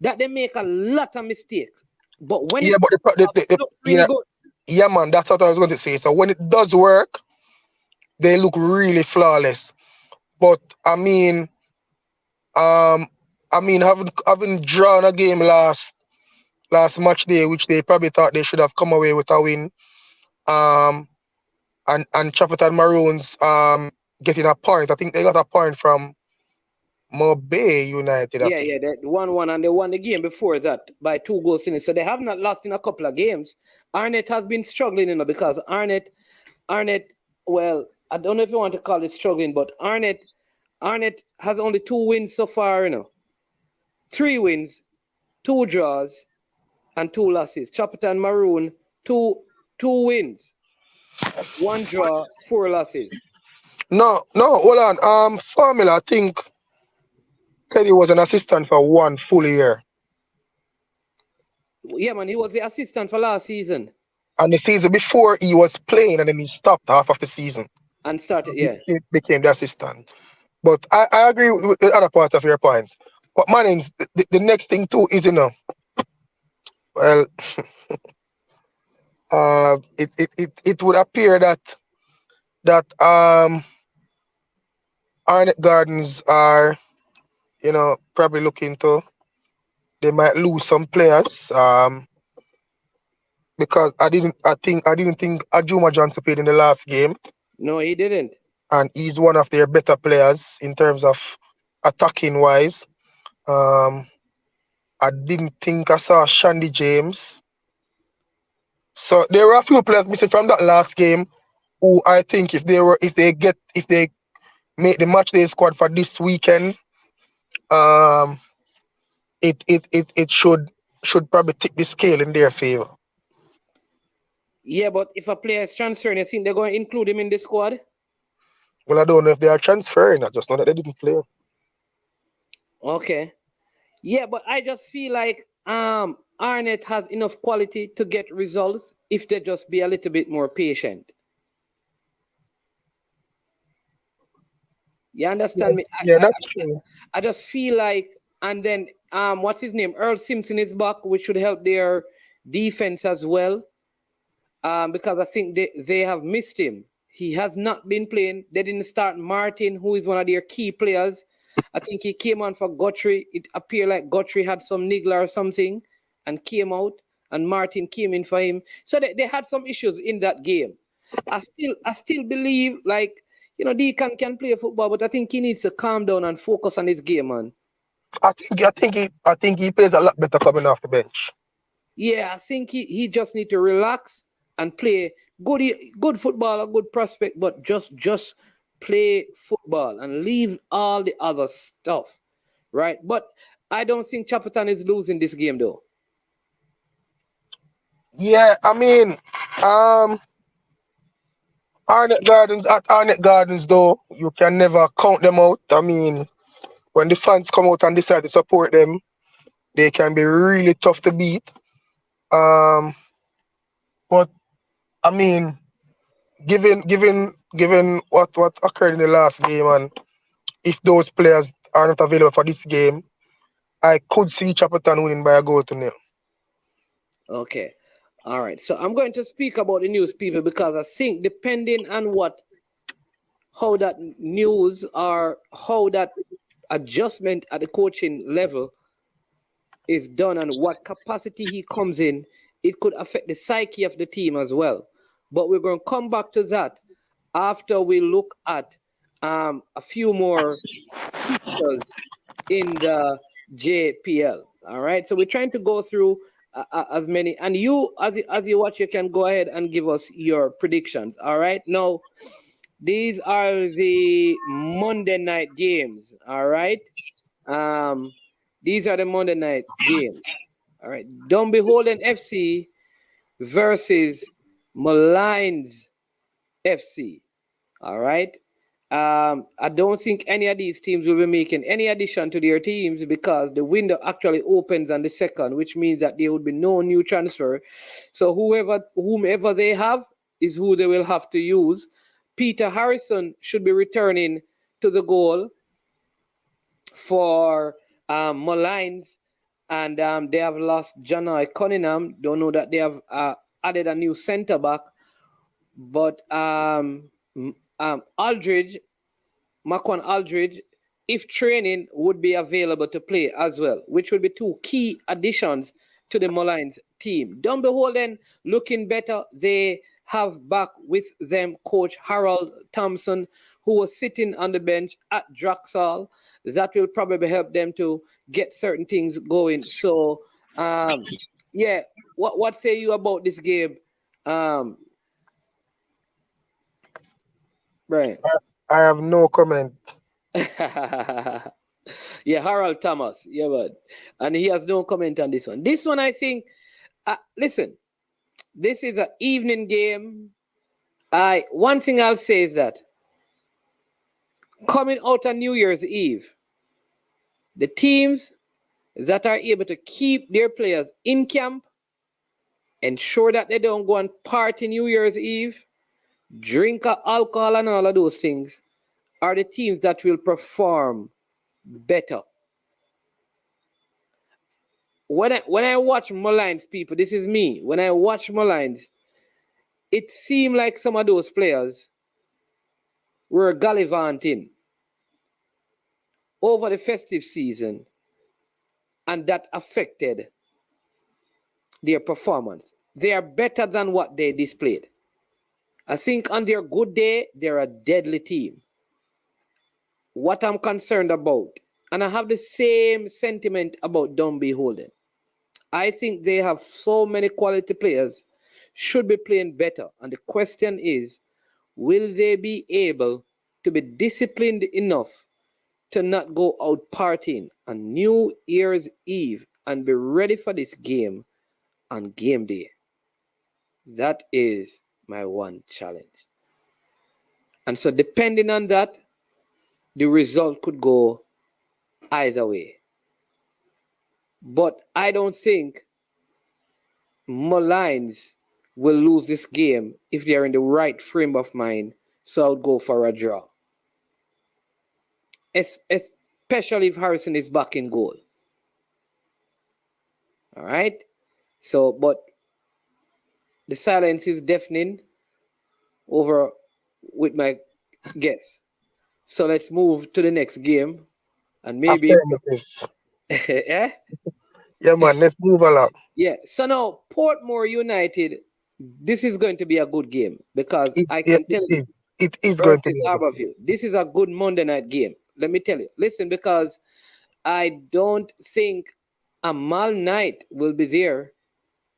that they make a lot of mistakes. But when Yeah, but it looks really good. yeah, man, that's what I was going to say. So when it does work, they look really flawless. But having drawn a game last match day, which they probably thought they should have come away with a win. And Chapleton Maroons getting a point. I think they got a point from Bay United. I think. They 1-1, and they won the game before that by 2 goals in it. So they have not lost in a couple of games. Arnett has been struggling, because Arnett, well, I don't know if you want to call it struggling, but Arnett has only 2 wins so far, 3 wins, 2 draws, and 2 losses. Chapleton Maroon, 2 wins, 1 draw, 4 losses. No, hold on. Formula, I think, said he was an assistant for 1 full year. Yeah, man, he was the assistant for last season. And the season before, he was playing, and then he stopped half of the season. And started, He became the assistant. But I agree with the other parts of your points. But Mannings, the next thing too is, well, it would appear that Arnett Gardens are, probably looking to, they might lose some players. Because I didn't think Ajuma Johnson played in the last game. No, he didn't. And he's one of their better players in terms of attacking wise. I didn't think I saw Shandy James. So there were a few players missing from that last game who I think if they make the match day squad for this weekend, it should probably tip the scale in their favor. Yeah, but if a player is transferring, you think they're going to include him in the squad? Well, I don't know if they are transferring. I just know that they didn't play. Okay. Yeah, but I just feel like Arnett has enough quality to get results if they just be a little bit more patient. You understand me? That's true. I just feel like, and then what's his name? Earl Simpson is back, which should help their defense as well. Because I think they have missed him. He has not been playing. They didn't start Martin, who is one of their key players. I think he came on for Guthrie. It appeared like Guthrie had some niggler or something and came out, and Martin came in for him. So they had some issues in that game. I still believe, like, Deacon can play football, but I think he needs to calm down and focus on his game, man. I think he plays a lot better coming off the bench. Yeah, I think he just need to relax and play good football, a good prospect, but just play football and leave all the other stuff, right? But I don't think Chapleton is losing this game, though. Yeah, I mean, Arnett Gardens, though, you can never count them out. I mean, when the fans come out and decide to support them, they can be really tough to beat. But I mean, given what occurred in the last game, and if those players are not available for this game, I could see Chapleton winning by a goal to 0. Okay. All right. So I'm going to speak about the news, people, because I think depending on how that news or how that adjustment at the coaching level is done and what capacity he comes in, it could affect the psyche of the team as well. But we're going to come back to that after we look at a few more features in the JPL. All right. So we're trying to go through as many. And you, as you watch, you can go ahead and give us your predictions. All right. Now, these are the Monday night games. All right. These are the Monday night games. All right. Don't Beholden FC versus Malines FC. All right. I don't think any of these teams will be making any addition to their teams because the window actually opens on the 2nd, which means that there would be no new transfer. So whomever they have is who they will have to use. Peter Harrison should be returning to the goal for Malines. And they have lost Janai Cunningham. Don't know that they have added a new centre back. But Aldridge, Makwan Aldridge, if training, would be available to play as well, which would be two key additions to the Mullines team. Down beholden, looking better. They have back with them coach Harold Thompson, who was sitting on the bench at Draxall. That will probably help them to get certain things going. So, yeah, what say you about this game, Brian? I have no comment. Yeah, Harold Thomas. Yeah, but and he has no comment on this one. This one, I think. Listen, this is an evening game. One thing I'll say is that coming out on New Year's Eve, the teams that are able to keep their players in camp, ensure that they don't go and party New Year's Eve, drink alcohol and all of those things, are the teams that will perform better. When I watch Mullines, people, this is me. When I watch Mullines, it seemed like some of those players were gallivanting over the festive season, and that affected their performance. They are better than what they displayed. I think on their good day, they're a deadly team. What I'm concerned about, and I have the same sentiment about Dunby Holden. I think they have so many quality players, should be playing better. And the question is, will they be able to be disciplined enough to not go out partying on New Year's Eve and be ready for this game on game day? That is my one challenge. And so depending on that, the result could go either way. But I don't think Mullines will lose this game if they are in the right frame of mind. So I would go for a draw. Especially if Harrison is back in goal. All right? So, but the silence is deafening over with my guess. So let's move to the next game. And maybe... Yeah? Yeah, man, let's move along. Yeah. So now, Portmore United, this is going to be a good game because I can tell you. It is going to be. Harborview. This is a good Monday night game. Let me tell you. Listen, because I don't think Amal Knight will be there.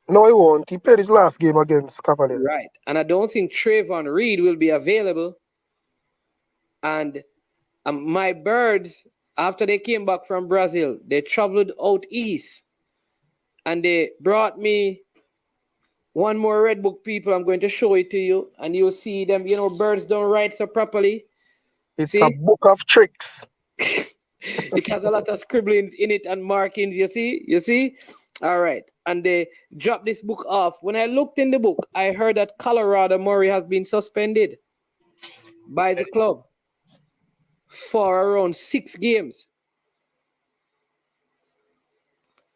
No, he won't. He played his last game against Cavaliers. Right. And I don't think Trayvon Reed will be available. And my Birds, after they came back from Brazil, they traveled out east. And they brought me one more Red Book, people. I'm going to show it to you. And you'll see them. You know, Birds don't write so properly. It's a book of tricks. It has a lot of scribblings in it and markings, you see? You see? All right. And they dropped this book off. When I looked in the book, I heard that Colorado Murray has been suspended by the club for around 6 games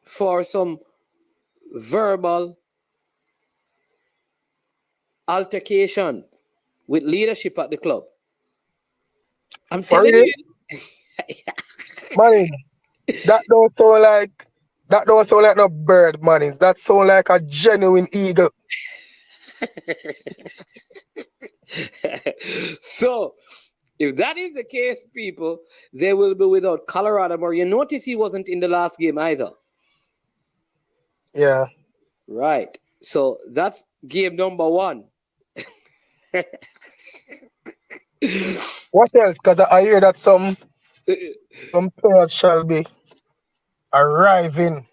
for some verbal altercation with leadership at the club. I'm telling you. Manning, that don't sound like no bird, Mannings. That sound like a genuine eagle. So, if that is the case, people, they will be without Colorado Murray. You notice he wasn't in the last game either. Yeah. Right. So that's game number 1. What else? Because I hear that some players shall be arriving.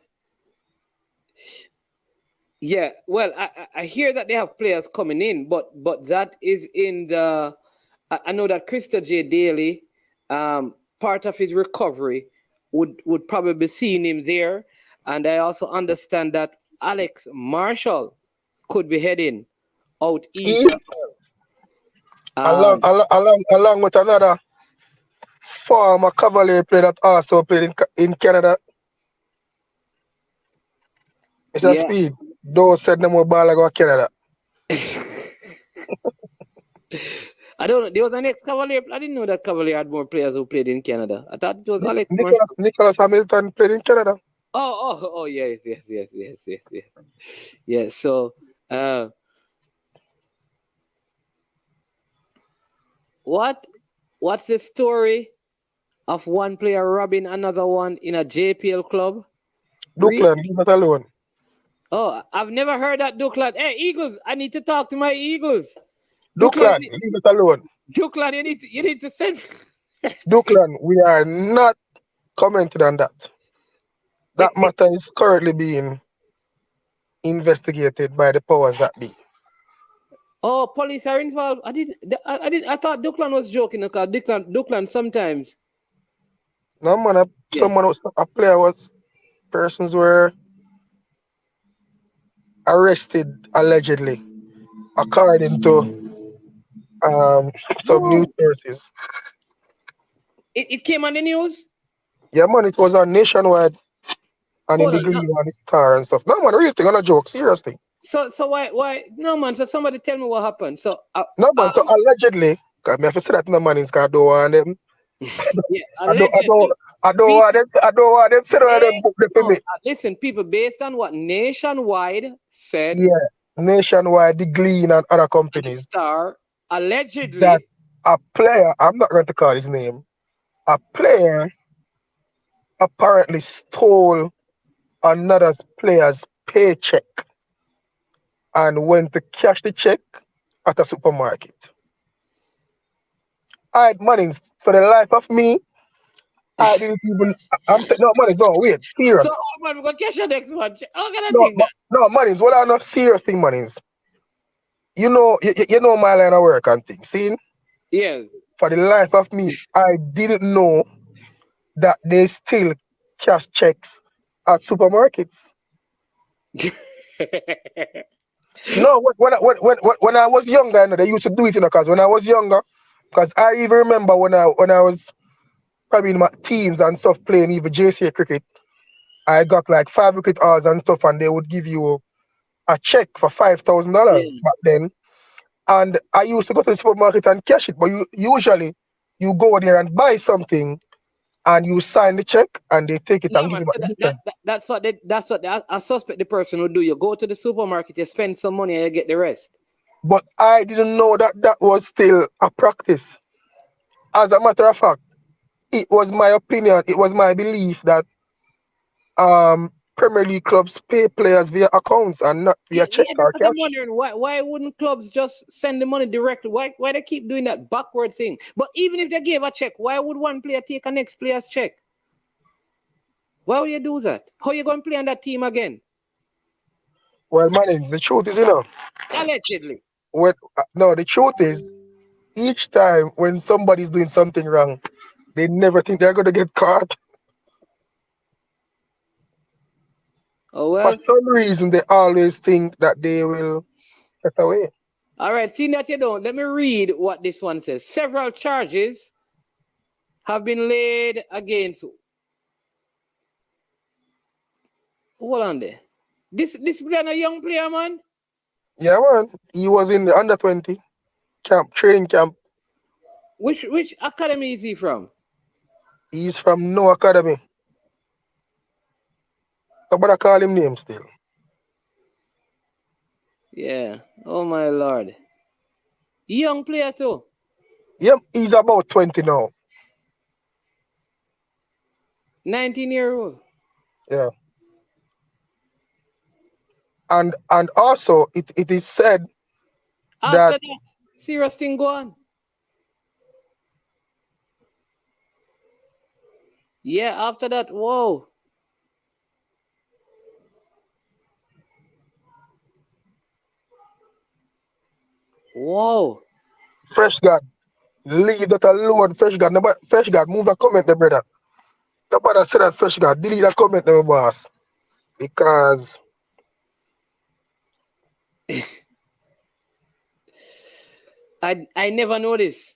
Yeah, well, I hear that they have players coming in, but that is in the... I know that Krista J. Daly, part of his recovery, would probably be seeing him there. And I also understand that Alex Marshall could be heading out east. Along with another former Cavalier player that also played in Canada. It's a speed. Don't send them more ball like go Canada. I don't know. There was an ex-Cavalier. I didn't know that Cavalier had more players who played in Canada. I thought it was Alex. Nicholas Hamilton played in Canada. Oh, yes. Yes. So, what's the story of one player robbing another one in a JPL club? Duckland, leave it alone. Oh, I've never heard that, Duckland. Hey, Eagles, I need to talk to my Eagles. Duckland, leave it alone. Duckland, you need to send. Duckland, we are not commenting on that. That matter is currently being investigated by the powers that be. Oh, police are involved. I thought Duckland was joking because Duckland sometimes. No man, a player was persons were arrested allegedly, according to some news sources. It came on the news? Yeah, man, it was on Nationwide and in the Glee and the Star and stuff. No man, real thing, on a joke, seriously. So why no man? So somebody tell me what happened. So no man, so allegedly, cause me have to say that no man in I don't want them. Yeah, I don't want them say them book them for me. Listen, people, based on what Nationwide said. Yeah, Nationwide, the Glee and other companies. And Star allegedly that a player, I'm not going to call his name, a player apparently stole another player's paycheck and went to cash the check at a supermarket. All right, Mannings, for the life of me, I didn't even. No, Mannings, no, wait, serious. So, man, we're going to cash the next one. How can I no, think that? No, Mannings, what are not serious thing, Mannings? You know my line of work and things, see? Yes. For the life of me, I didn't know that they still cash checks at supermarkets. No, when I was younger, they used to do it, because when I was younger, because I even remember when I was probably in my teens and stuff playing even JCA cricket, I got like 5 wicket hours and stuff, and they would give you a check for $5,000 back then. And I used to go to the supermarket and cash it, but usually you go there and buy something, and you sign the check, and they take it and give you back the difference. That's what I suspect the person would do. You go to the supermarket, you spend some money, and you get the rest. But I didn't know that was still a practice. As a matter of fact, it was my opinion, it was my belief that Premier League clubs pay players via accounts and not via check or cash. I'm wondering why wouldn't clubs just send the money directly? Why they keep doing that backward thing? But even if they gave a check, why would one player take a next player's check? Why would you do that? How you going to play on that team again? Well, Mannings, the truth is, allegedly. No, the truth is, each time when somebody's doing something wrong, they never think they're going to get caught. Oh, well. For some reason, they always think that they will get away. All right, seeing that you don't, let me read what this one says. Several charges have been laid against. Hold on there. This player a young player, man? Yeah, man. He was in the under-20 camp, training camp. Which academy is he from? He's from No Academy. But I call him name still. Yeah. Oh, my Lord. Young player, too? Yep, he's about 20 now. 19-year-old? Yeah. And also, it is said after that serious thing go on. Yeah, after that, whoa. Whoa. Fresh God, leave that alone. Fresh God, move a comment there, brother. Nobody said that, Fresh God. Delete that comment there, boss. Because I never noticed.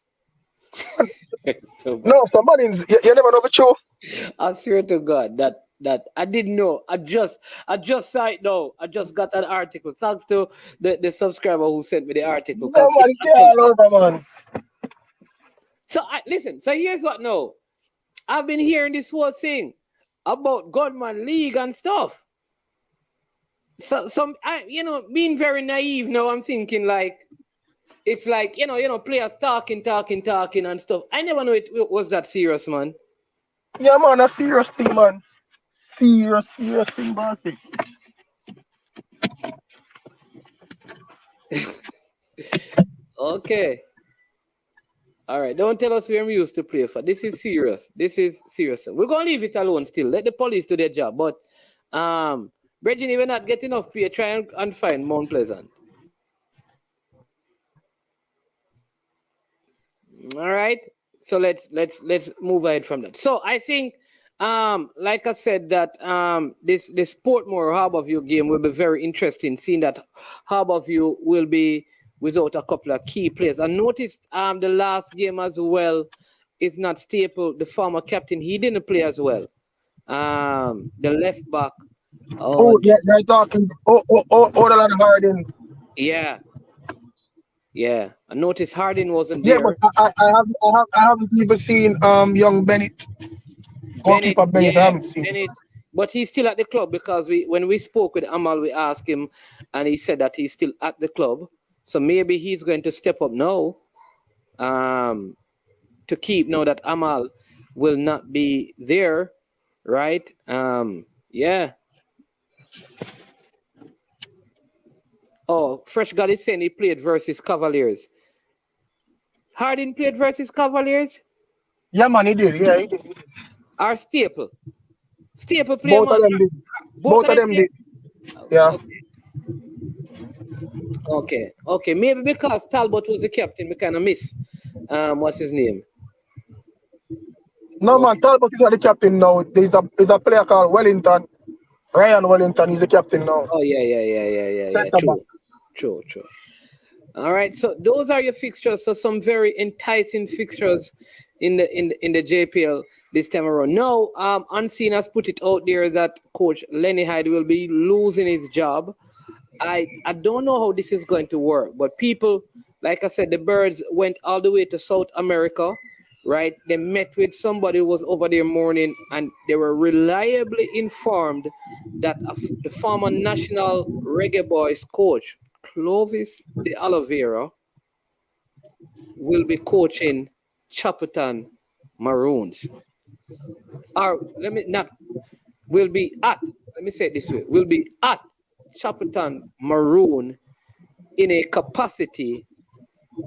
No, for Mannings, you never know the truth. I swear to God that that I didn't know. I just saw it now. I just got an article. Thanks to the subscriber who sent me the article. Yeah, man, it's all over, man. So listen. So here's what now. I've been hearing this whole thing about Gunman League and stuff. So being very naive now, I'm thinking like it's like players talking and stuff. I never know it was that serious, man. Yeah, man, a serious thing, man. Serious thing, Barty. Okay. All right. Don't tell us where we used to play for. This is serious. We're gonna leave it alone still. Let the police do their job. But Bridget, we're not getting enough pay. Try and find Mount Pleasant. All right. So let's move ahead from that. So I think like I said that this Portmore Harborview game will be very interesting, seeing that Harborview will be without a couple of key players. I noticed the last game as well is not Staple, the former captain. He didn't play as well. The left back. Yeah, you're talking. The lad Harding. Yeah. I noticed Harding wasn't Yeah, there. but I haven't even seen young Bennett. Goalkeeper Bennett, I haven't seen. Bennett, but he's still at the club because when we spoke with Amal, we asked him, and he said that he's still at the club. So maybe he's going to step up now, to keep now that Amal will not be there, right? Yeah. Oh, Fresh God is saying he played versus Cavaliers. Harding played versus Cavaliers? Yeah, man, he did. Yeah, he did. Or Staple? Staple played. Both of them did. Both of them did. Yeah. Okay. Maybe because Talbot was the captain, we kind of miss. What's his name? No, man, Talbot is not the captain now. There's a player called Wellington. Ryan Wellington, he's the captain now. Oh, yeah. True. All right, so those are your fixtures. So some very enticing fixtures in the JPL this time around. Now, Unseen has put it out there that Coach Lenny Hyde will be losing his job. I don't know how this is going to work, but people, like I said, the Birds went all the way to South America, right? They met with somebody who was over there morning, and they were reliably informed that the former national Reggae Boys coach, Clovis de Oliveira, will be coaching Chapleton Maroons. Or let me say it this way, will be at Chapleton Maroon in a capacity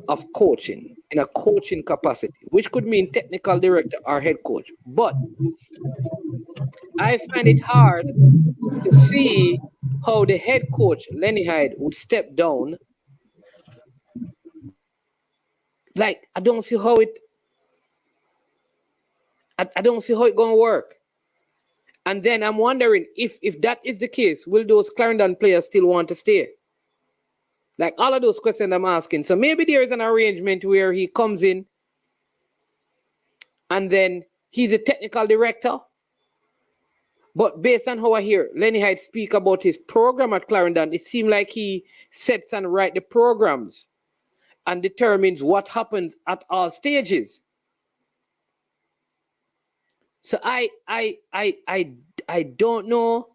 of coaching, in a coaching capacity, which could mean technical director or head coach. But I find it hard to see how the head coach, Lenny Hyde, would step down. Like, I don't see how it gonna work. And then I'm wondering if that is the case, will those Clarendon players still want to stay? Like all of those questions I'm asking. So maybe there is an arrangement where he comes in and then he's a technical director. But based on how I hear Lenny Hyde speak about his program at Clarendon, it seems like he sets and writes the programs and determines what happens at all stages. So I don't know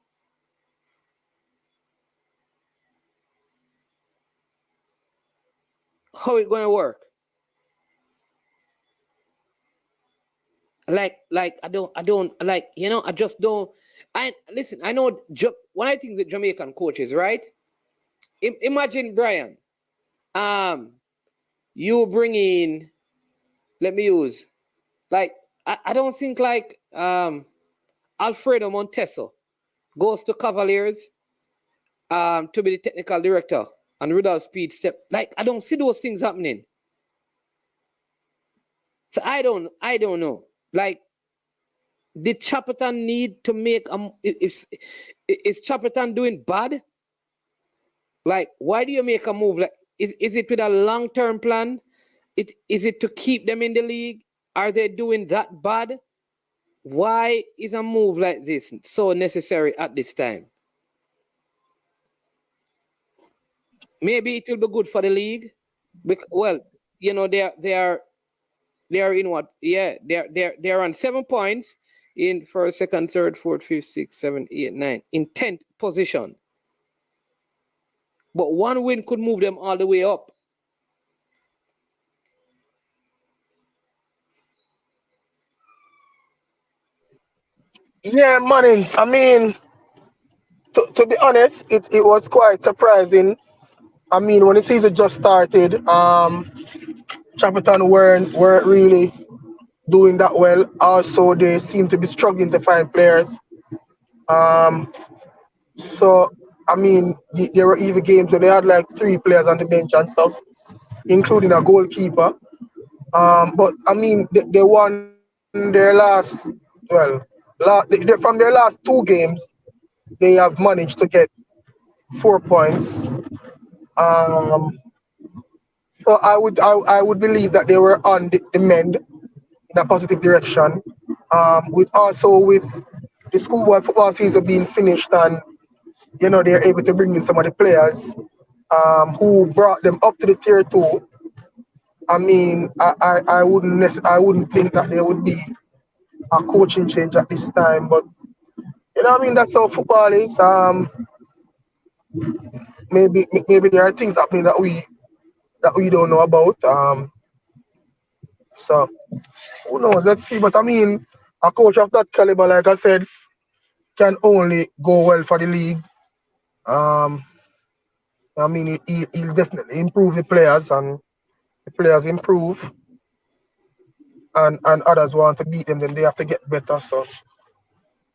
how it's gonna work. Like I don't like, I just don't. Listen, I know when I think the Jamaican coaches, right? Imagine Brian, you bring in, let me use, like, I don't think like Alfredo Monteso goes to Cavaliers to be the technical director and Rudolph Speed step. Like, I don't see those things happening. So I don't know. Like, did Chapleton need to make is Chapleton doing bad? Like, why do you make a move? Like, is it with a long-term plan? Is it to keep them in the league? Are they doing that bad? Why is a move like this so necessary at this time? Maybe it will be good for the league. Well, you know, they are in what? Yeah, they're on 7 points in first, second, third, fourth, fifth, sixth, seventh, eighth, ninth, in 10th position. But one win could move them all the way up. Yeah, Manning. I mean, to be honest, it was quite surprising. I mean, when the season just started, Chapleton weren't really doing that well. Also, they seem to be struggling to find players. Um, so I mean, there were even games where they had like 3 players on the bench and stuff, including a goalkeeper. But I mean, they won their last, well, from their last 2 games, they have managed to get 4 points. Um, so I would believe that they were on the mend in a positive direction. With the schoolboy football season being finished, and they're able to bring in some of the players who brought them up to the tier 2. I mean, I wouldn't think that there would be a coaching change at this time, but I mean, that's how football is. Maybe there are things happening that we don't know about. So who knows? Let's see. But I mean, a coach of that caliber, like I said, can only go well for the league. I mean, he'll definitely improve the players, and the players improve, and others want to beat them, then they have to get better. So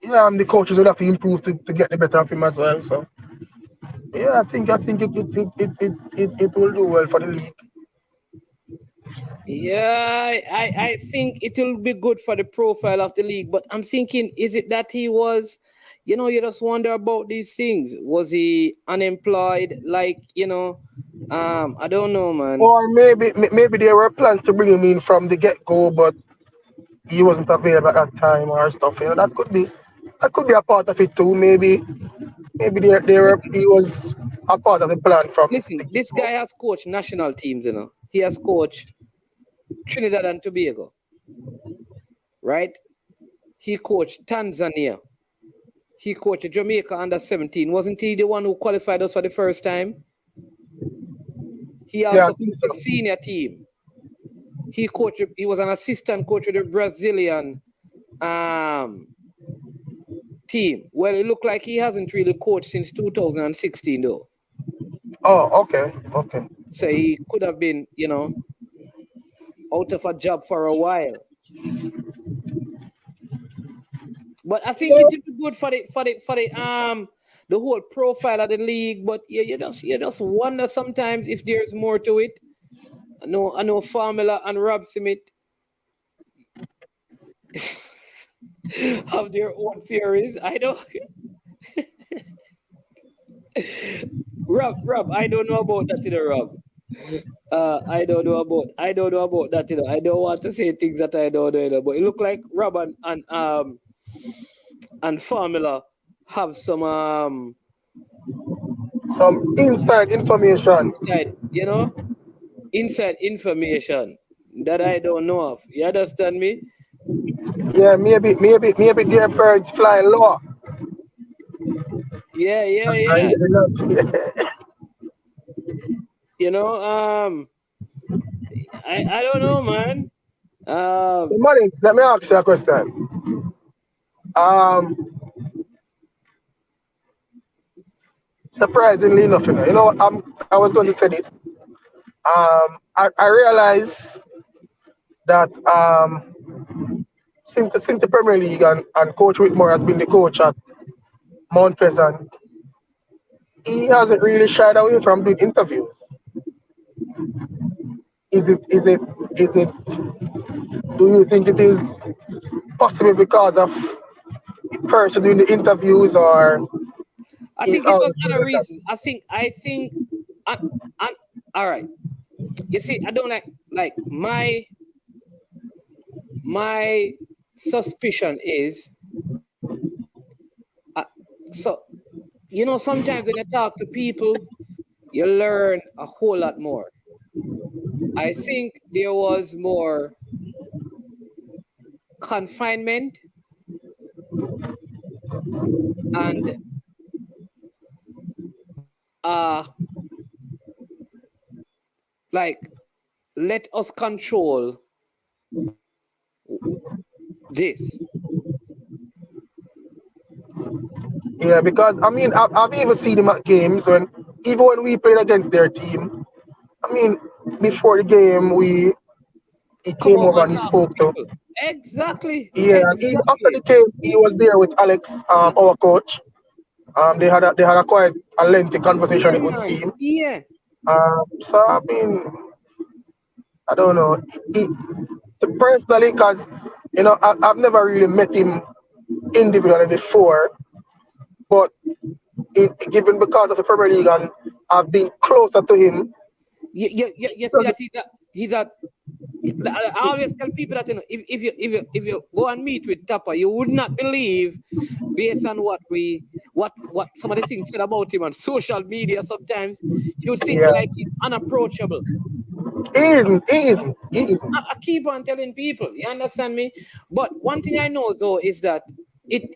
yeah, and the coaches will have to improve to get the better of him as well. So yeah, I think it will do well for the league. Yeah, I think it will be good for the profile of the league. But I'm thinking, is it that he was, you just wonder about these things. Was he unemployed? Like, I don't know, man. Or maybe there were plans to bring him in from the get-go, but he wasn't available at that time or stuff. That could be a part of it too. Maybe he was a part of the plan from Listen, the this get-go. guy has coached national teams, He has coached Trinidad and Tobago, right? He coached Tanzania. He coached Jamaica under 17. Wasn't he the one who qualified us for the first time? He also coached the senior team. He was an assistant coach of the Brazilian team. Well, it looked like he hasn't really coached since 2016, though. Oh, okay. So he could have been, out of a job for a while. But I think it would be good for the whole profile of the league. But you just wonder sometimes if there's more to it. I know Formula and Rob Smith have their own theories. I don't. Rob, I don't know about that, Rob. I don't know about that, I don't want to say things that I don't know, but it look like Rob and Formula have some inside information. Inside information that I don't know of. You understand me? Yeah, maybe their birds fly low. Yeah. I don't know, man. So, Manix, let me ask you a question. Surprisingly enough, I was going to say this. I realize that since the Premier League and Coach Whitmore has been the coach at Mount Pleasant, he hasn't really shied away from doing interviews. Is it? Do you think it is possible because of the person doing the interviews, or? I think it was other reasons. I think. All right. You see, I don't like my suspicion is, so, you know, sometimes when you talk to people, you learn a whole lot more. I think there was more confinement and like, let us control this. Yeah, because I mean, I've even seen him at games even when we played against their team. I mean, before the game, he Come came over over and and he talk to spoke to. people. Exactly. Yeah, and even after the Exactly. game, he was there with Alex, our coach. They had a quite a lengthy conversation. Yeah, It would man. seem. Yeah. So I mean, I don't know. Personally, because you know, I've never really met him individually before, but given because of the Premier League and I've been closer to him. You see that he's a I always tell people that, you know, if you go and meet with Tapper, you would not believe, based on what some of the things said about him on social media. Sometimes you would think Yeah, like he's unapproachable. he isn't. I keep on telling people, you understand me? But one thing I know though is that it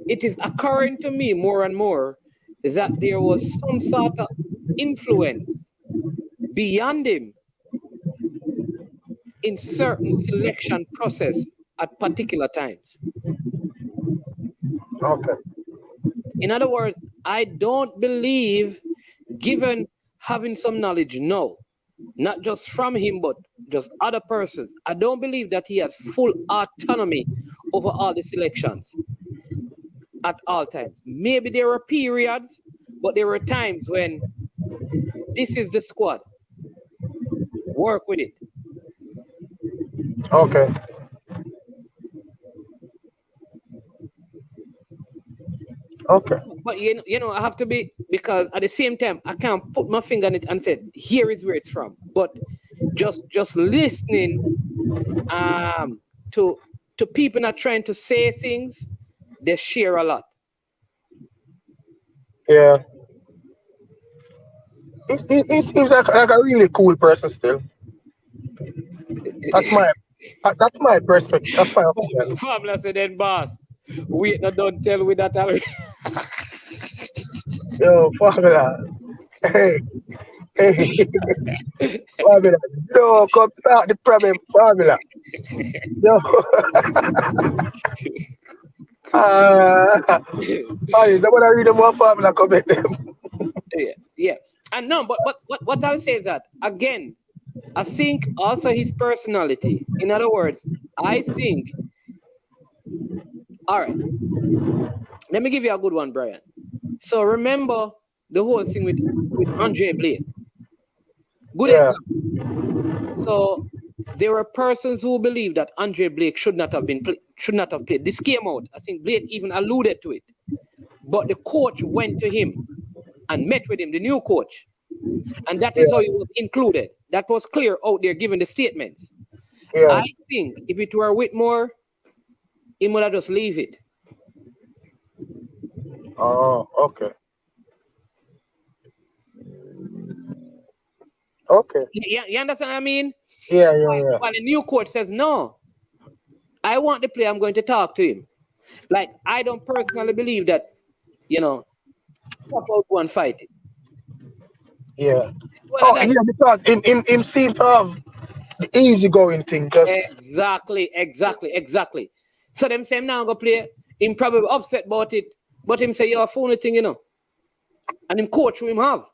is occurring to me more and more that there was some sort of influence beyond him in certain selection process at particular times. Okay. In other words, I don't believe, given having some knowledge now, not just from him, but just other persons, I don't believe that he has full autonomy over all the selections at all times. Maybe there were periods, but there were times when this is the squad. Work with it. Okay. Okay. But you know, I have to be, because at the same time, I can't put my finger on it and say, here is where it's from. But just listening to people not trying to say things, they share a lot. Yeah. He seems like a really cool person still. That's my perspective. That's my opinion. Family said, then boss, wait, no, don't tell me that already. Yo, formula. Hey, hey, formula. No, come start the problem, formula. Yo. Is that what I read them more formula comment them? Yeah. And no, but what I'll say is that, again, I think also his personality. In other words, I think, all right, let me give you a good one, Brian. So remember the whole thing with Andre Blake. Good example. So there were persons who believe that Andre Blake should not have played. This came out. I think Blake even alluded to it. But the coach went to him and met with him, the new coach. And that is how he was included. That was clear out there, given the statements. Yeah. I think if it were Whitmore, he would have just leave it. Oh, okay. Okay. You understand what I mean? Yeah. While the new coach says, no, I want the player, I'm going to talk to him. Like, I don't personally believe that, you know, stop out one fight it. Yeah. Because him seems to have the easygoing thing. Exactly. So them say him now go play, him probably upset about it, but him say, you're a phony thing, you know. And him coach who him have.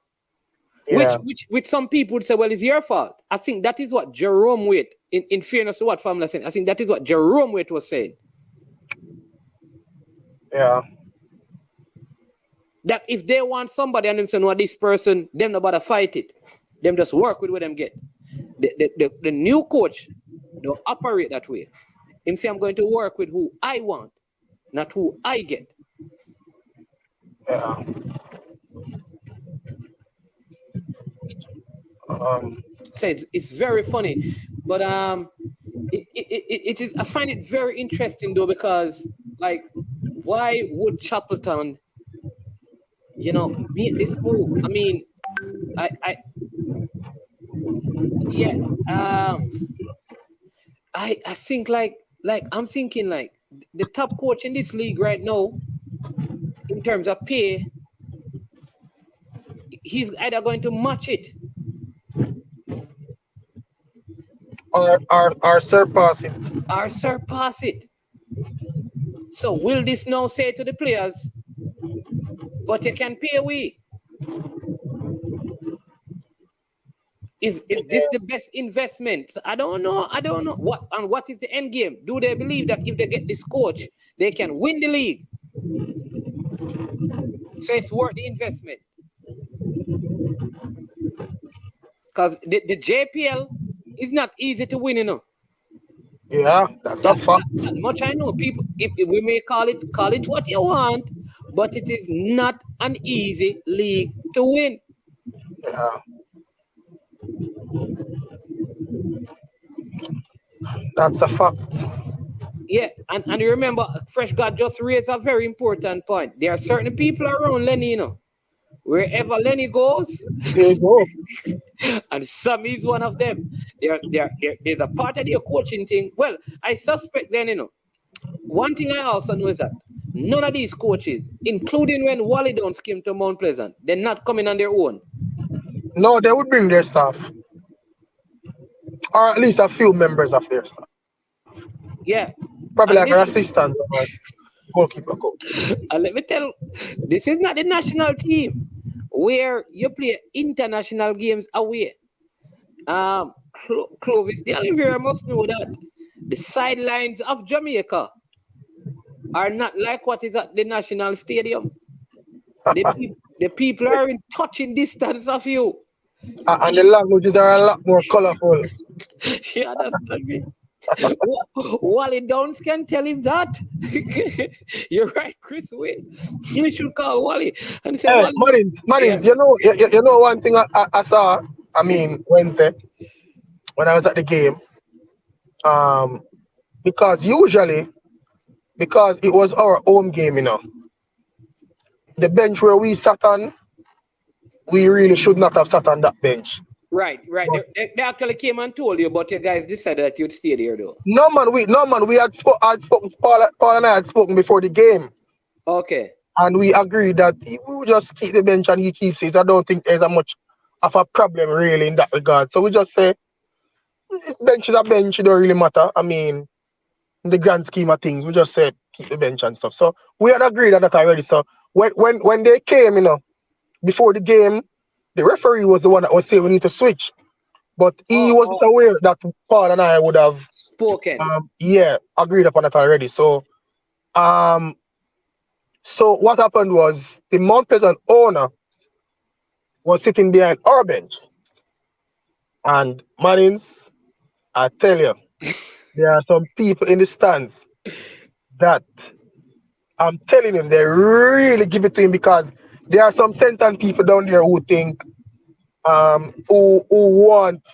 Yeah. Which some people would say, well, it's your fault. I think that is what Jerome Waite, in fairness to what family saying, I think that is what Jerome Waite was saying. Yeah. That if they want somebody and them say, no, this person, them no bother fight it. Them just work with what them get. The new coach don't operate that way. Him say, I'm going to work with who I want, not who I get. Yeah. So it's very funny. But it is. I find it very interesting though, because like, why would Chapleton, make this move? I mean, yeah, I think like I'm thinking like the top coach in this league right now in terms of pay, he's either going to match it or surpass it. or surpass it. So will this now say to the players, but you can pay we? Is this the best investment? I don't know. What is the end game? Do they believe that if they get this coach, they can win the league? So it's worth the investment. Because the JPL is not easy to win, Yeah, that's a fact. That much I know. People, if we may call it what you want, but it is not an easy league to win. Yeah. That's a fact. Yeah, and you remember, Fresh God just raised a very important point. There are certain people around Lenny, wherever Lenny goes, There you go. and Sam is one of them. There's a part of their coaching thing. Well, I suspect then, one thing I also know is that none of these coaches, including when Wally Downs came to Mount Pleasant, they're not coming on their own. No, they would bring their staff. Or at least a few members of their staff. Yeah. Probably And like an this- assistant or goalkeeper coach. And let me tell you, this is not the national team where you play international games away. Clovis de Oliveira must know that the sidelines of Jamaica are not like what is at the national stadium. The people are in touching distance of you. And the languages are a lot more colorful. You understand me? Wally Downs can tell him that. You're right, Chris. We should call Wally and say, Hey, Wally, Martins, you know one thing I saw, Wednesday, when I was at the game, because it was our home game, the bench where we sat on, we really should not have sat on that bench. Right. They actually came and told you, but you guys decided that you'd stay there, though. No man, we had spoken. Paul and I had spoken before the game, Okay. and we agreed that we would just keep the bench and he keeps it. I don't think there's a much of a problem really in that regard. So we just say, this bench is a bench. It don't really matter. In the grand scheme of things, we just said keep the bench and stuff. So we had agreed on that already. So when they came, before the game, the referee was the one that was saying we need to switch. But he wasn't aware that Paul and I would have spoken. Agreed upon that already. So what happened was the Mount Pleasant owner was sitting behind our bench. And Martins, I tell you, there are some people in the stands that I'm telling you, they really give it to him, because there are some Senton people down there who think who want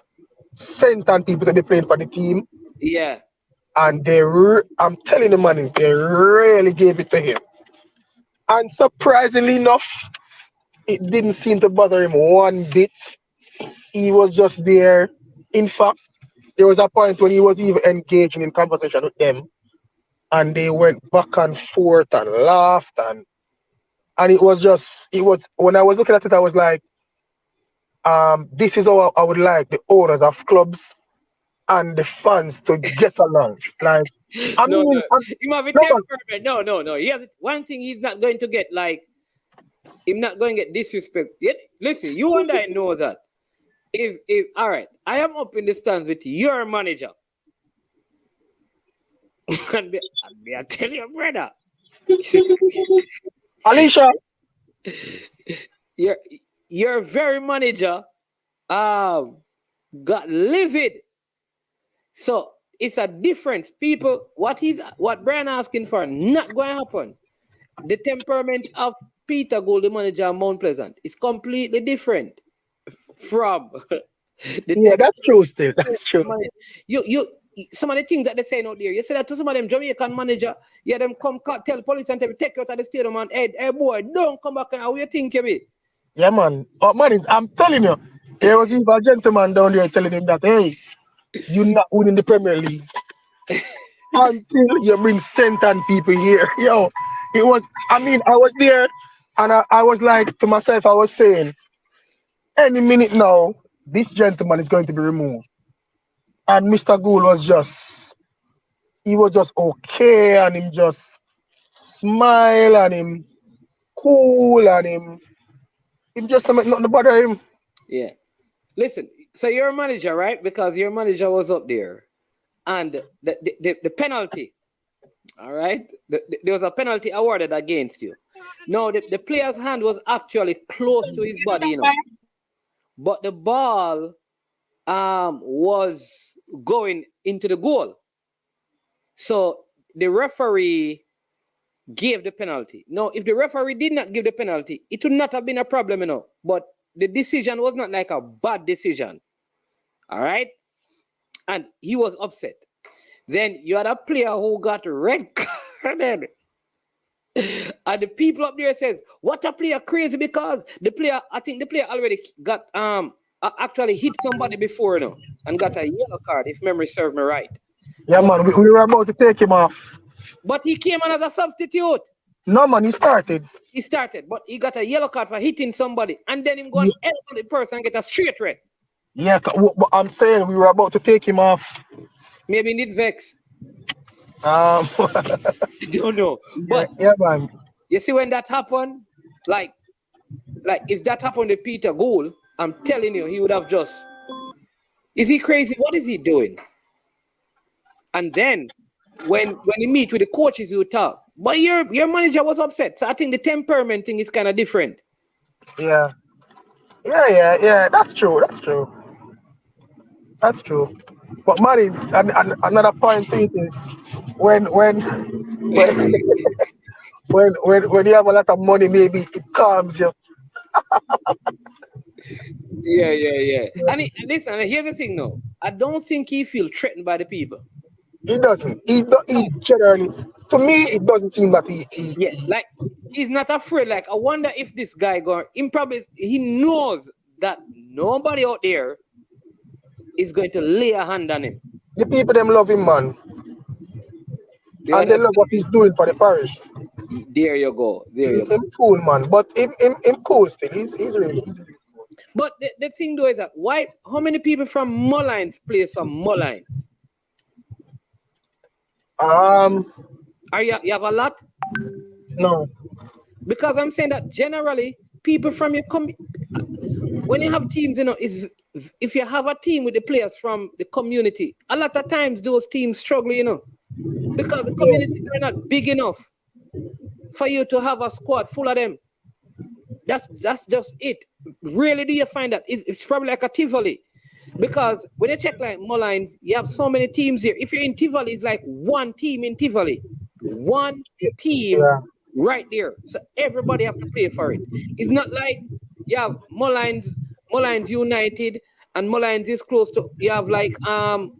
Senton people to be playing for the team. Yeah. And I'm telling the Mannings, they really gave it to him. And surprisingly enough, it didn't seem to bother him one bit. He was just there. In fact, there was a point when he was even engaging in conversation with them, and they went back and forth and laughed, and it was when I was looking at it, I was like, this is how I would like the owners of clubs and the fans to get along. Like, He might be temperament. No. He has one thing he's not going to get, like, he's not going to get disrespect. Listen, you and I know that. If all right, I am up in the stands with your manager. and I tell you, brother. Alicia, your very manager got livid. So it's a difference. People, what Brian asking for, not going to happen. The temperament of Peter Gold, the manager of Mount Pleasant, is completely different from that's true still. That's true. some of the things that they're saying out there. You say that to some of them Jamaican manager, yeah, them come tell police and take you out of the stadium and hey boy, don't come back and how you think you be? Yeah, man. But man, I'm telling you, there was even a gentleman down there telling him that, hey, you're not winning the Premier League until you bring Sentan people here. Yo, it was, I mean, I was there and I was like to myself, I was saying, any minute now, this gentleman is going to be removed. And Mr. Gould was just, he was just okay and him just smile and him cool and him just not make nothing bother him. Yeah. Listen, so you're a manager, right? Because your manager was up there. And the penalty, all right? There was a penalty awarded against you. No, the player's hand was actually close to his body, you know. But the ball was going into the goal. So the referee gave the penalty. Now, if the referee did not give the penalty, it would not have been a problem, you know. But the decision was not like a bad decision. All right? And he was upset. Then you had a player who got red carded. And the people up there says, what a player crazy because the player, I think the player already got actually hit somebody before, you know, and got a yellow card, if memory serves me right. Yeah, man, we were about to take him off. But he came on as a substitute. No, man, he started. He started, but he got a yellow card for hitting somebody, and then him go and elbow the person and get a straight red. Yeah, but I'm saying we were about to take him off. Maybe need vex. I don't know. But yeah, man. You see when that happened, like if that happened to Peter Gould, I'm telling you, he would have just. Is he crazy? What is he doing? And then when he meet with the coaches, you talk. But your manager was upset. So I think the temperament thing is kind of different. Yeah. That's true. But man, another point to it is when you have a lot of money, maybe it calms you. Yeah. And listen, here's the thing now. I don't think he feels threatened by the people. He doesn't. He generally, to me, it doesn't seem that he like he's not afraid. Like I wonder if this guy he knows that nobody out there is going to lay a hand on him. The people them love him, man. And they love what he's doing for the parish. There you go. Him cool, man. But him cool still. He's really cool. But the thing though is that how many people from Mullines play some Mullines? You have a lot? No. Because I'm saying that generally people from your when you have teams, you know, if you have a team with the players from the community, a lot of times those teams struggle, you know, because the communities are not big enough for you to have a squad full of them. That's just it. Really, do you find that it's probably like a Tivoli? Because when you check like Mullines, you have so many teams here. If you're in Tivoli, it's like one team in Tivoli. One team right there. So everybody have to pay for it. It's not like you have Mullines United and Mullines is close to, you have like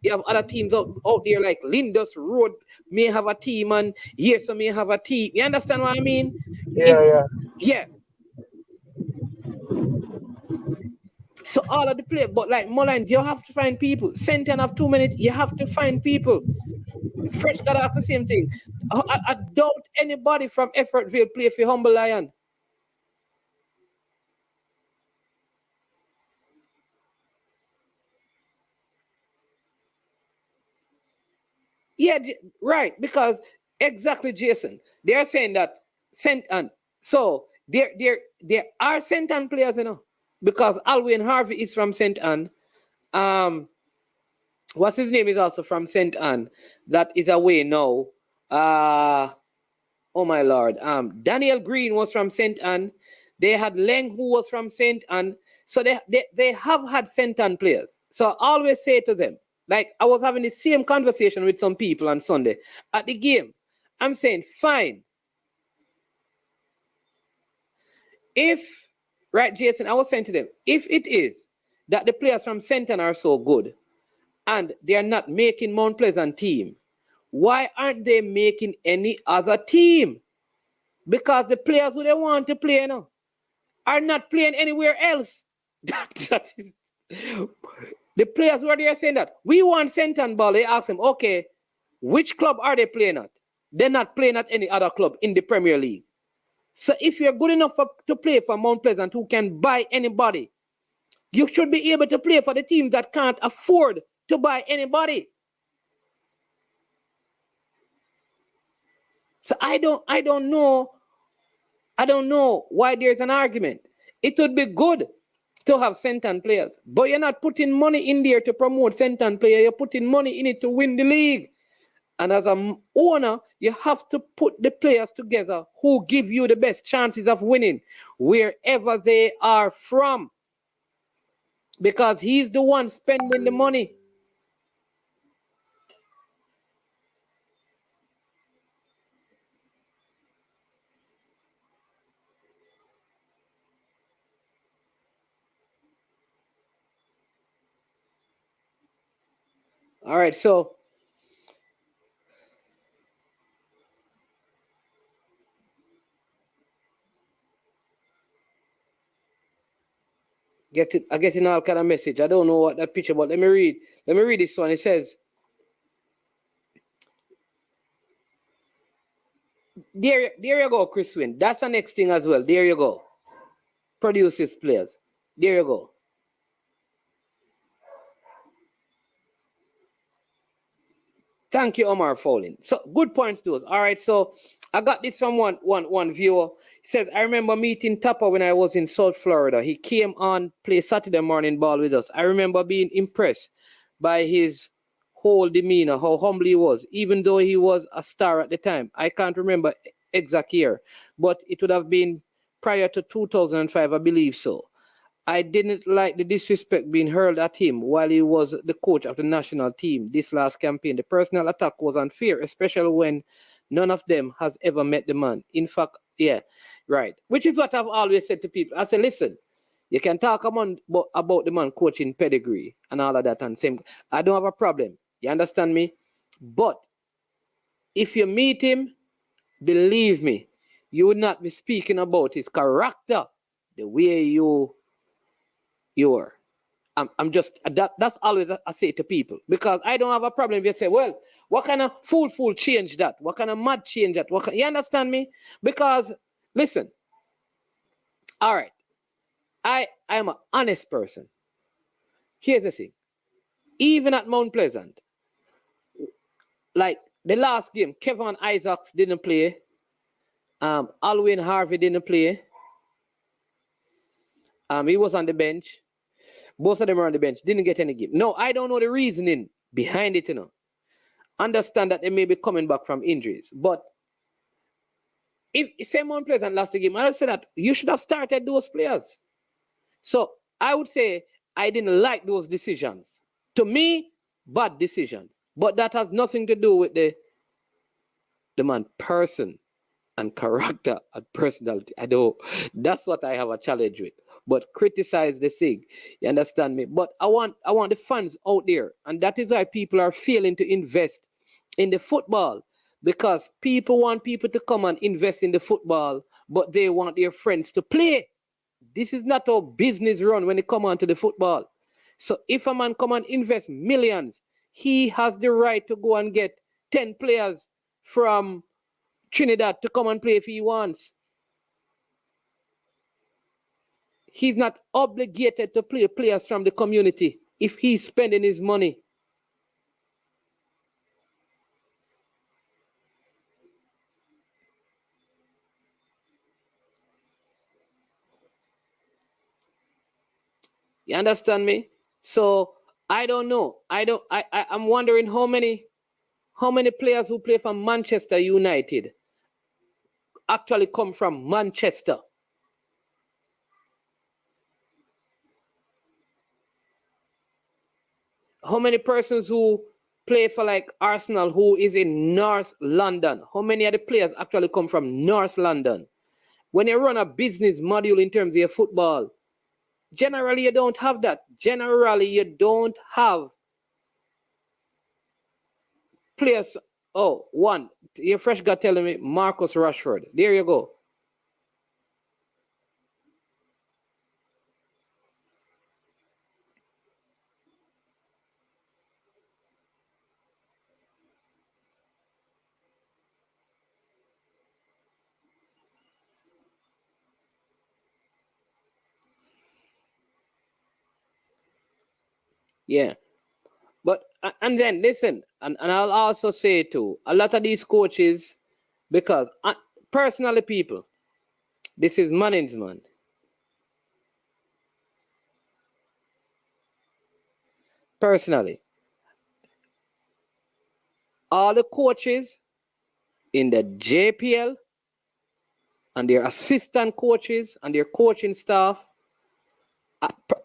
you have other teams out there like Lindus Road may have a team and yes, may have a team. You understand what I mean? Yeah. So all of the players, but like Mullines, you have to find people. Senton have 2 minutes, you have to find people. Fresh got ask the same thing. I doubt anybody from Effortville play for Humble Lion. Yeah, right. Because exactly, Jason. They're saying that Senton. So there are Senton players, you know. Because Alwyn Harvey is from St. Anne. What's his name is also from St. Anne. That is away now. Oh my Lord. Daniel Green was from St. Anne. They had Leng who was from St. Anne. So they have had St. Anne players. So I always say to them, like I was having the same conversation with some people on Sunday at the game. I'm saying, fine. Right, Jason, I was saying to them, if it is that the players from Senton are so good and they are not making Mount Pleasant team, why aren't they making any other team? Because the players who they want to play now are not playing anywhere else. That is, the players who are there saying that we want Senton ball, they ask them, okay, which club are they playing at? They're not playing at any other club in the Premier League. So if you're good enough to play for Mount Pleasant, who can buy anybody, you should be able to play for the teams that can't afford to buy anybody. So I don't know why there's an argument. It would be good to have Senton players, but you're not putting money in there to promote Senton player. You're putting money in it to win the league. And as an owner, you have to put the players together who give you the best chances of winning wherever they are from. Because he's the one spending the money. All right, so I'm getting all kind of message. I don't know what that picture, but let me read this one. It says, there you go, Chris Wynn. That's the next thing as well. There you go. Produces players. There you go. Thank you, Omar Fowling. So good points, those. All right, so I got this from one viewer. He says, I remember meeting Tapper when I was in South Florida. He came on, play Saturday morning ball with us. I remember being impressed by his whole demeanor, how humble he was, even though he was a star at the time. I can't remember exact year, but it would have been prior to 2005, I believe so. I didn't like the disrespect being hurled at him while he was the coach of the national team this last campaign. The personal attack was unfair, especially when none of them has ever met the man. In fact, yeah, right. Which is what I've always said to people. I say, listen, you can talk about the man coaching pedigree and all of that and same. I don't have a problem. You understand me? But if you meet him, believe me, you would not be speaking about his character the way you are. I'm just that's always I say to people, because I don't have a problem if you say, well, what kind of fool change that? What kind of mad change that? You understand me? Because listen, all right, I am an honest person. Here's the thing. Even at Mount Pleasant, like the last game, Kevin Isaacs didn't play. Alwyn Harvey didn't play. He was on the bench. Both of them are on the bench. Didn't get any game. No, I don't know the reasoning behind it, Understand that they may be coming back from injuries. But if say Mount Pleasant lost the game, I would say that you should have started those players. So I would say I didn't like those decisions. To me, bad decision. But that has nothing to do with the man person and character and personality. I don't. That's what I have a challenge with. But criticize the SIG. You understand me? But I want the fans out there. And that is why people are failing to invest in the football. Because people want people to come and invest in the football, but they want their friends to play. This is not how business run when they come on to the football. So if a man come and invest millions, he has the right to go and get 10 players from Trinidad to come and play if he wants. He's not obligated to play players from the community if he's spending his money. You understand me? So I don't know. I'm wondering how many players who play for Manchester United actually come from Manchester. How many persons who play for like Arsenal who is in North London? How many of the players actually come from North London? When you run a business module in terms of your football, generally you don't have that. Generally you don't have players. Oh, one. Your fresh guy telling me Marcus Rashford. There you go. Yeah. But and then listen, and I'll also say too, a lot of these coaches, because personally, people, this is management. Personally, all the coaches in the JPL and their assistant coaches and their coaching staff,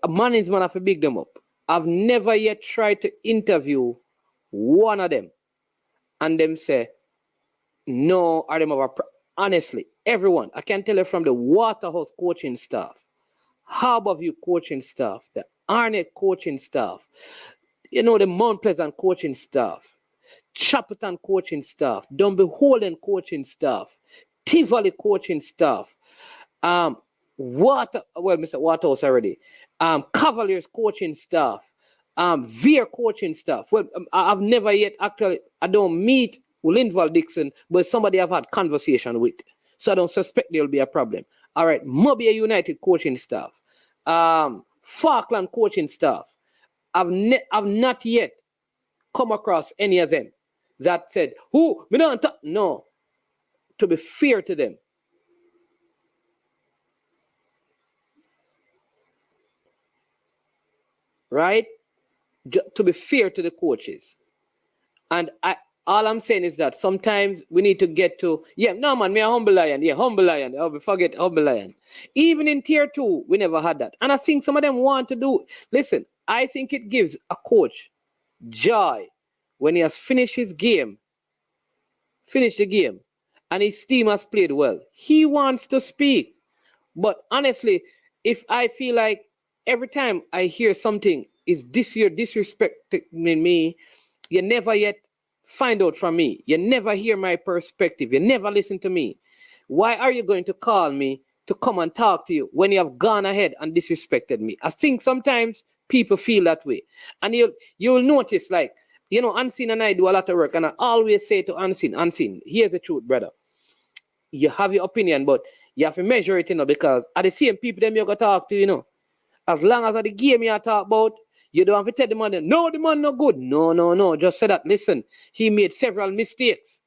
management have to big them up. I've never yet tried to interview one of them and them say, no, or them have honestly, everyone, I can tell you from the Waterhouse coaching staff, Harbour View coaching staff, the Arnett coaching staff, you know, the Mount Pleasant coaching staff, Chapleton coaching staff, Dunbeholden coaching staff, Tivoli coaching staff, Mr. Waterhouse already, Cavaliers coaching staff, Veer coaching staff. Well, I've never yet actually, I don't meet Linval Dixon, but somebody I've had conversation with. So I don't suspect there'll be a problem. All right, Mobile United coaching staff, Falkland coaching staff. I've not yet come across any of them that said, "Who? No." To be fair to them, right? To be fair to the coaches, and all I'm saying is that sometimes we need to get to, no man, me a humble lion, humble lion. Oh, forget humble lion. Even in tier 2, we never had that. And I think some of them want to do, listen, I think it gives a coach joy when he has finished the game, and his team has played well. He wants to speak. But honestly, if I feel like every time I hear something is this year disrespecting me, you never yet find out from me. You never hear my perspective. You never listen to me. Why are you going to call me to come and talk to you when you have gone ahead and disrespected me? I think sometimes people feel that way. And you'll notice, like, you know, Unseen and I do a lot of work, and I always say to Unseen, here's the truth, brother. You have your opinion, but you have to measure it, you know, because at the same people them you're going to talk to, you know. As long as at the game you talk about, you don't have to tell the man, no, the man no good. No. Just say that, listen, he made several mistakes.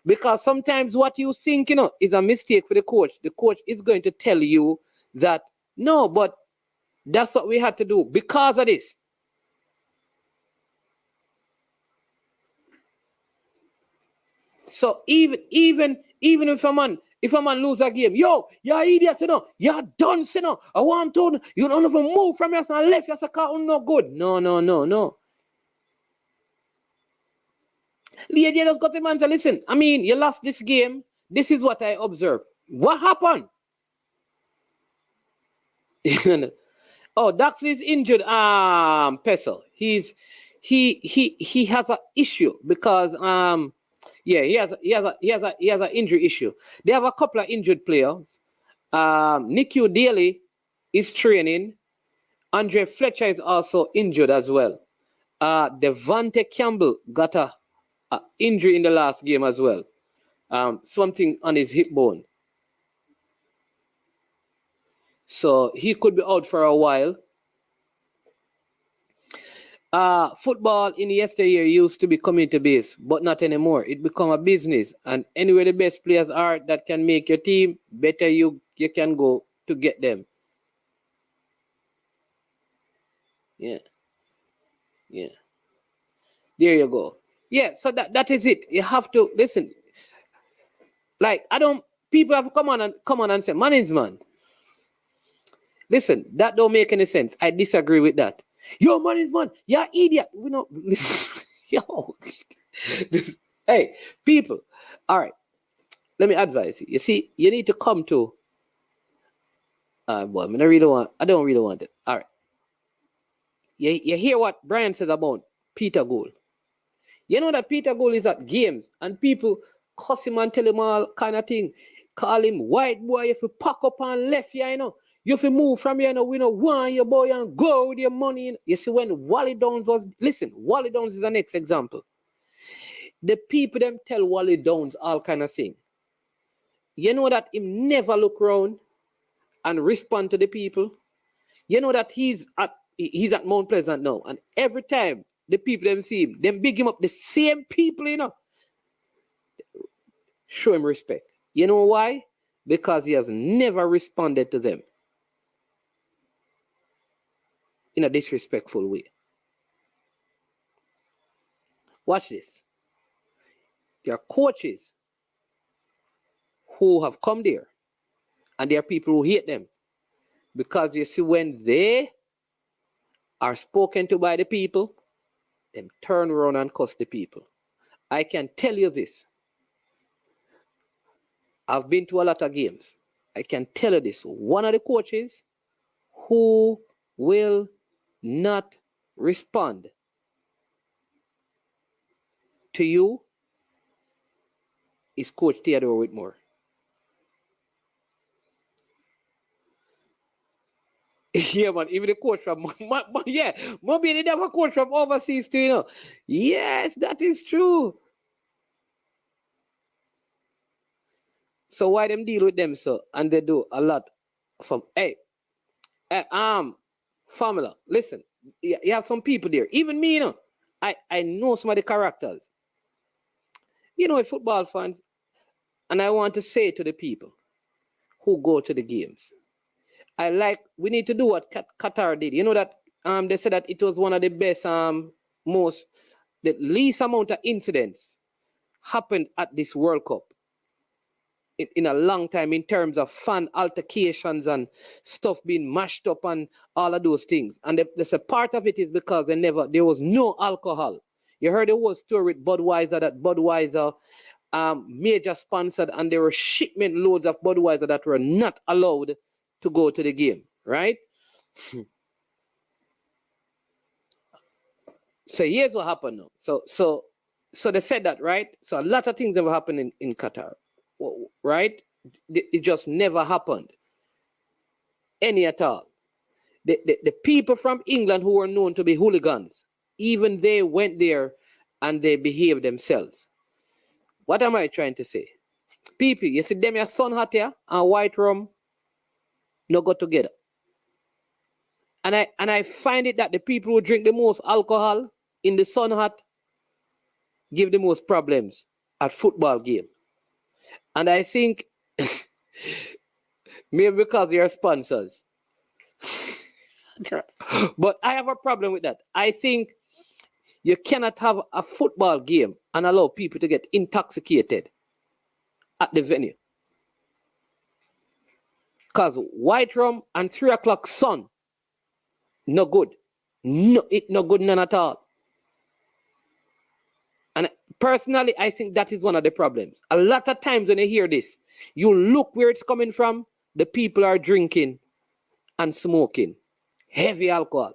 Because sometimes what you think, you know, is a mistake for the coach. The coach is going to tell you that, no, but that's what we had to do because of this. So even if a man lose a game, you're idiot, you know, you're done, you know. I want to, you don't even move from us and left us a car, no good. No. Lady just got the man and say, listen, I mean, you lost this game. This is what I observed. What happened? Oh, Daxley's injured. Peso. He has an issue because he has an injury issue. They have a couple of injured players. Nicky Daly is training. Andre Fletcher is also injured as well. Devante Campbell got a injury in the last game as well. Something on his hip bone. So he could be out for a while. Football in yesteryear used to be community-based, but not anymore. It become a business. And anywhere the best players are that can make your team better, you can go to get them. Yeah. There you go. Yeah, so that is it. You have to listen. Like, people have to come on and say, management. Listen, that don't make any sense. I disagree with that. Yo, management, you're idiot. We know. Yo. Hey, people. All right. Let me advise you. You see, you need to come to. I don't really want it. All right. You hear what Brian said about Peter Gould. You know that Peter Gold is at games and people cuss him and tell him all kind of thing. Call him white boy if you pack up and left here, you know. You if you move from here, you know, we don't want your boy and go with your money. You know. You see, when Wally Downs was, listen, Wally Downs is the next example. The people them tell Wally Downs all kind of thing. You know that him never look around and respond to the people. You know that he's at Mount Pleasant now, and every time the people them see him, them big him up, the same people, you know. Show him respect. You know why? Because he has never responded to them in a disrespectful way. Watch this. There are coaches who have come there, and there are people who hate them. Because you see, when they are spoken to by the people, them turn around and cuss the people. I can tell you this. I've been to a lot of games. I can tell you this. One of the coaches who will not respond to you is Coach Theodore Whitmore. Yeah, man. Even the coach from yeah, maybe they never coach from overseas too, you know. Yes, that is true. So why them deal with them so? And they do a lot from formula. Listen, you have some people there. Even me, you know, I know some of the characters. You know, football fans, and I want to say to the people who go to the games, we need to do what Qatar did. You know that they said that it was one of the best, the least amount of incidents happened at this World Cup in a long time in terms of fan altercations and stuff being mashed up and all of those things. And there's a part of it is because there was no alcohol. You heard the whole story with Budweiser, that Budweiser major sponsored, and there were shipment loads of Budweiser that were not allowed to go to the game, right? So here's what happened now. So they said that, right? So a lot of things have happened in Qatar, right? It just never happened. Any at all. The people from England who were known to be hooligans, even they went there and they behaved themselves. What am I trying to say? People, you see them your sun hat here and white rum no go together. And I find it that the people who drink the most alcohol in the sun hat give the most problems at football game. And I think maybe because they are sponsors. But I have a problem with that. I think you cannot have a football game and allow people to get intoxicated at the venue. Because white rum and 3 o'clock sun, no good. No, it no good none at all. And personally, I think that is one of the problems. A lot of times when you hear this, you look where it's coming from, the people are drinking and smoking heavy alcohol.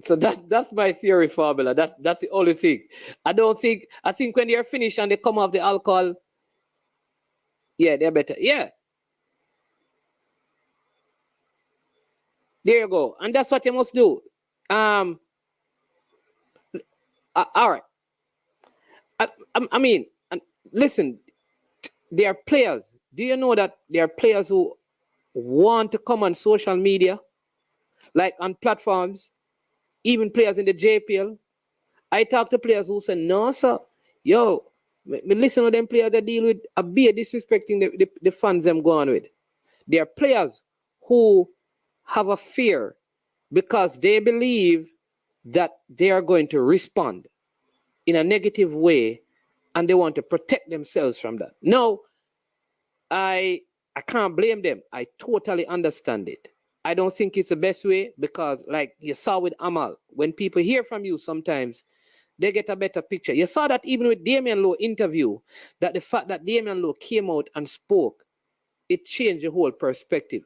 So that's my theory formula. That's the only thing. I think when they're finished and they come off the alcohol, yeah, they're better. Yeah. There you go. And that's what you must do. All right. I mean, listen, there are players. Do you know that there are players who want to come on social media, like on platforms, even players in the JPL? I talk to players who say, no, sir, yo, me listen to them players that deal with a beer disrespecting the fans them go on with. There are players who have a fear because they believe that they are going to respond in a negative way and they want to protect themselves from that. No, I can't blame them. I totally understand it. I don't think it's the best way because, like you saw with Amal, when people hear from you sometimes, they get a better picture. You saw that even with Damian Lowe interview, that the fact that Damian Lowe came out and spoke it changed the whole perspective.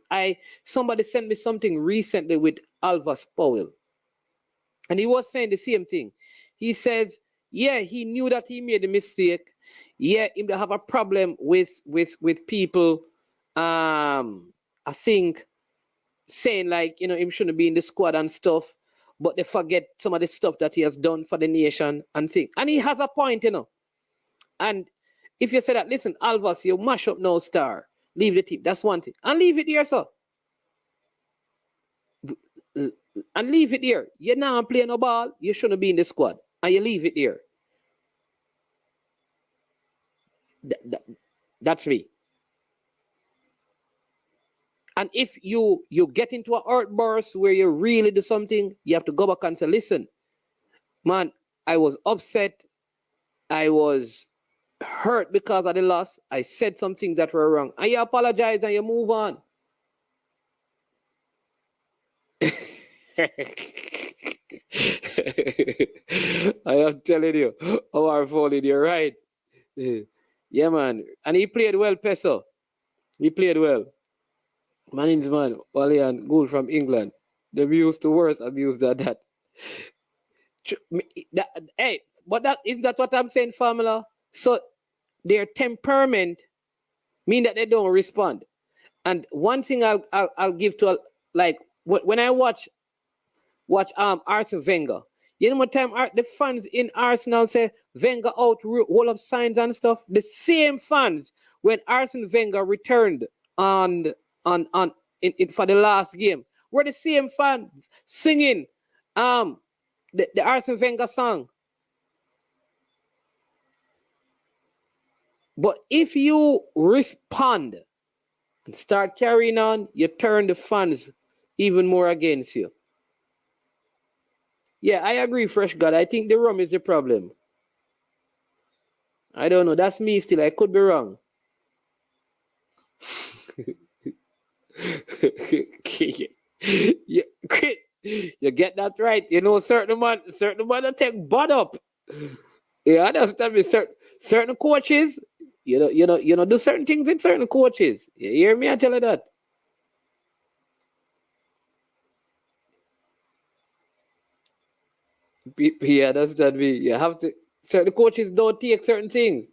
Somebody sent me something recently with Alvis Powell, and he was saying the same thing. He says, yeah, he knew that he made a mistake. Yeah, he have a problem with people. I think saying like, him shouldn't be in the squad and stuff, but they forget some of the stuff that he has done for the nation and thing. And he has a point, And if you say that, listen, Alvis, you mash up no star, leave the team. That's one thing. And leave it here, sir. And leave it here. You're not playing no ball, you shouldn't be in the squad. And you leave it here. That's me. And if you get into an outburst where you really do something, you have to go back and say, listen, man, I was upset. I was hurt because of the loss. I said some things that were wrong. And you apologize and you move on. I am telling you, our falling, you're right. Yeah, man. And he played well, Peso. He played well. My name's man, Wally and Gould from England. They've used to worse abuse than that. Hey, but isn't that what I'm saying, Famila? So their temperament mean that they don't respond. And one thing I'll give to like when I watch Arsene Wenger, you know what time the fans in Arsenal say Wenger out, roll up signs and stuff. The same fans when Arsene Wenger returned for the last game were the same fans singing the Arsene Wenger song. But if you respond and start carrying on, you turn the fans even more against you. Yeah, I agree, Fresh God. I think the rum is the problem. I don't know. That's me still. I could be wrong. You get that right. Certain man take bud up. You understand me? Certain coaches, do certain things with certain coaches. You hear me? I tell you that. You understand me? You have to. Certain coaches don't take certain things.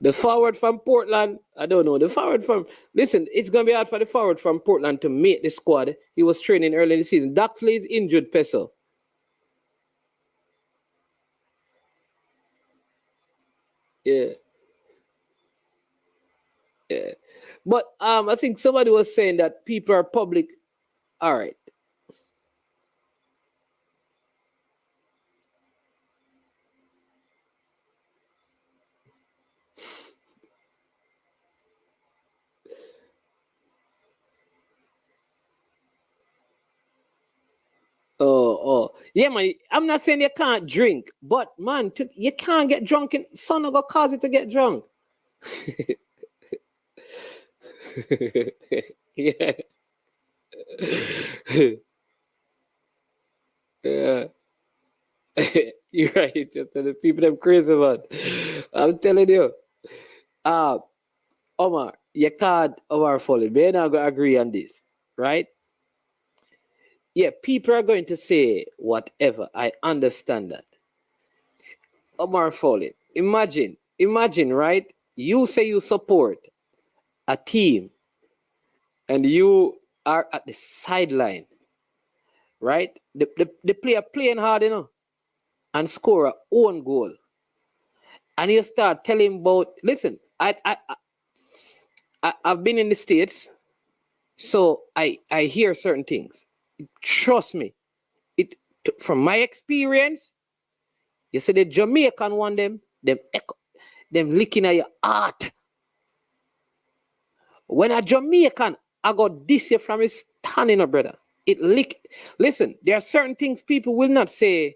The forward from Portland, I don't know. Listen, it's going to be hard for the forward from Portland to make the squad. He was training early in the season. Daxley is injured, Peso. Yeah. But I think somebody was saying that people are public. All right. Oh. Yeah, man. I'm not saying you can't drink, but man, you can't get drunk and son will cause it to get drunk. Yeah. Yeah. You're right. The people them crazy, man. I'm telling you. Omar, you can't follow. We're not going to agree on this, right? Yeah, people are going to say whatever. I understand that. Omar Foley, imagine, right? You say you support a team and you are at the sideline, right? The player playing hard, and score a own goal. And you start telling about, listen, I've been in the States, so I hear certain things. Trust me, from my experience, you see the Jamaican one, them licking at your heart. When a Jamaican, I got this here from his standing up, brother. It lick. Listen, there are certain things people will not say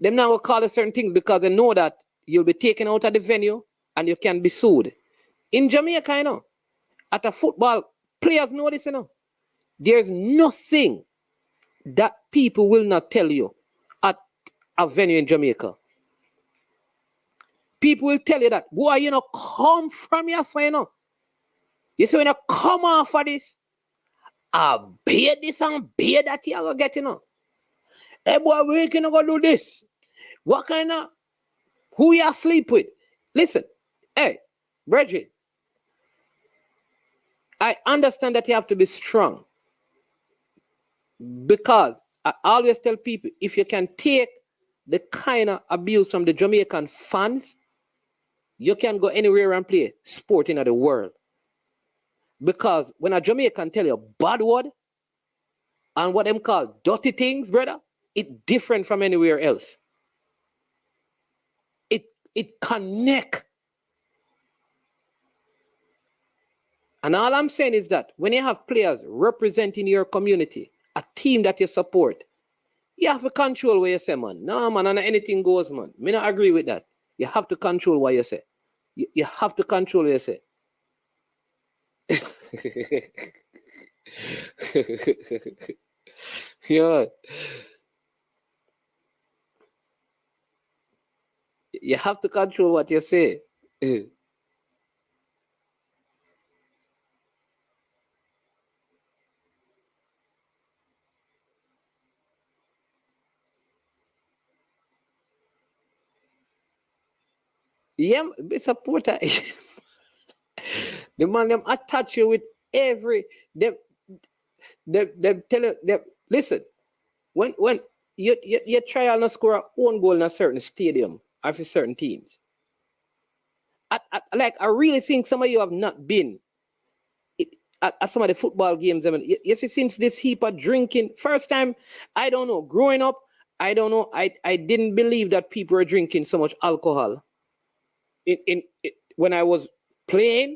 Them now will call it certain things because they know that you'll be taken out of the venue and you can be sued. In Jamaica, you know, at a football, players know this, you know. There's nothing that people will not tell you at a venue in Jamaica. People will tell you that, boy, you know, come from your side, you know. You see, when you come off of this, I bear this and bear that you are get, you know. Hey, boy, we can go do this. What kind of, who you sleep with? Listen, hey, Bridget, I understand that you have to be strong. Because I always tell people, if you can take the kind of abuse from the Jamaican fans, you can go anywhere and play sport in the world. Because when a Jamaican tell you a bad word and what them call dirty things, brother, it's different from anywhere else. It connect. And all I'm saying is that when you have players representing your community, a team that you support, you have to control what you say, man. No, man, and anything goes, man. Me not agree with that. You have to control what you say. You have to control what you say. Yeah. You have to control what you say. Yeah, be supporter. The man them attach you with every them tell you them, listen, when you try and score a own goal in a certain stadium or for certain teams. I really think some of you have not been at some of the football games. I mean, you see, since this heap of drinking, first time, I don't know, growing up, I don't know, I didn't believe that people were drinking so much alcohol when I was playing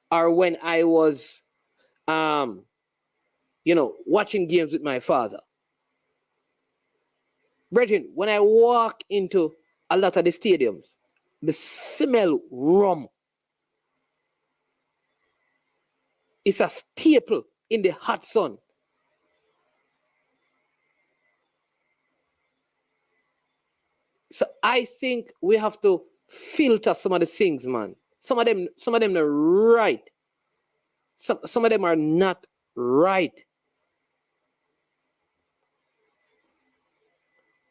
or when I was, watching games with my father. Brethren, when I walk into a lot of the stadiums, the smell rum. It's a staple in the hot sun. So I think we have to filter some of the things, man. Some of them are right. Some of them are not right.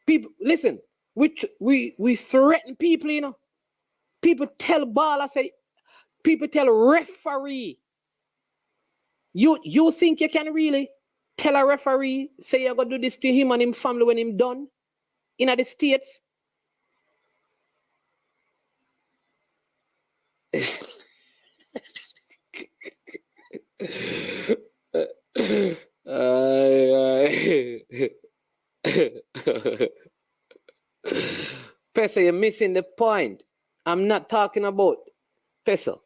People, listen, we threaten people, you know. People tell ball, people tell referee. You think you can really tell a referee, say you're gonna do this to him and him family when him done in the States? Pesa, you're missing the point. I'm not talking about Pesa.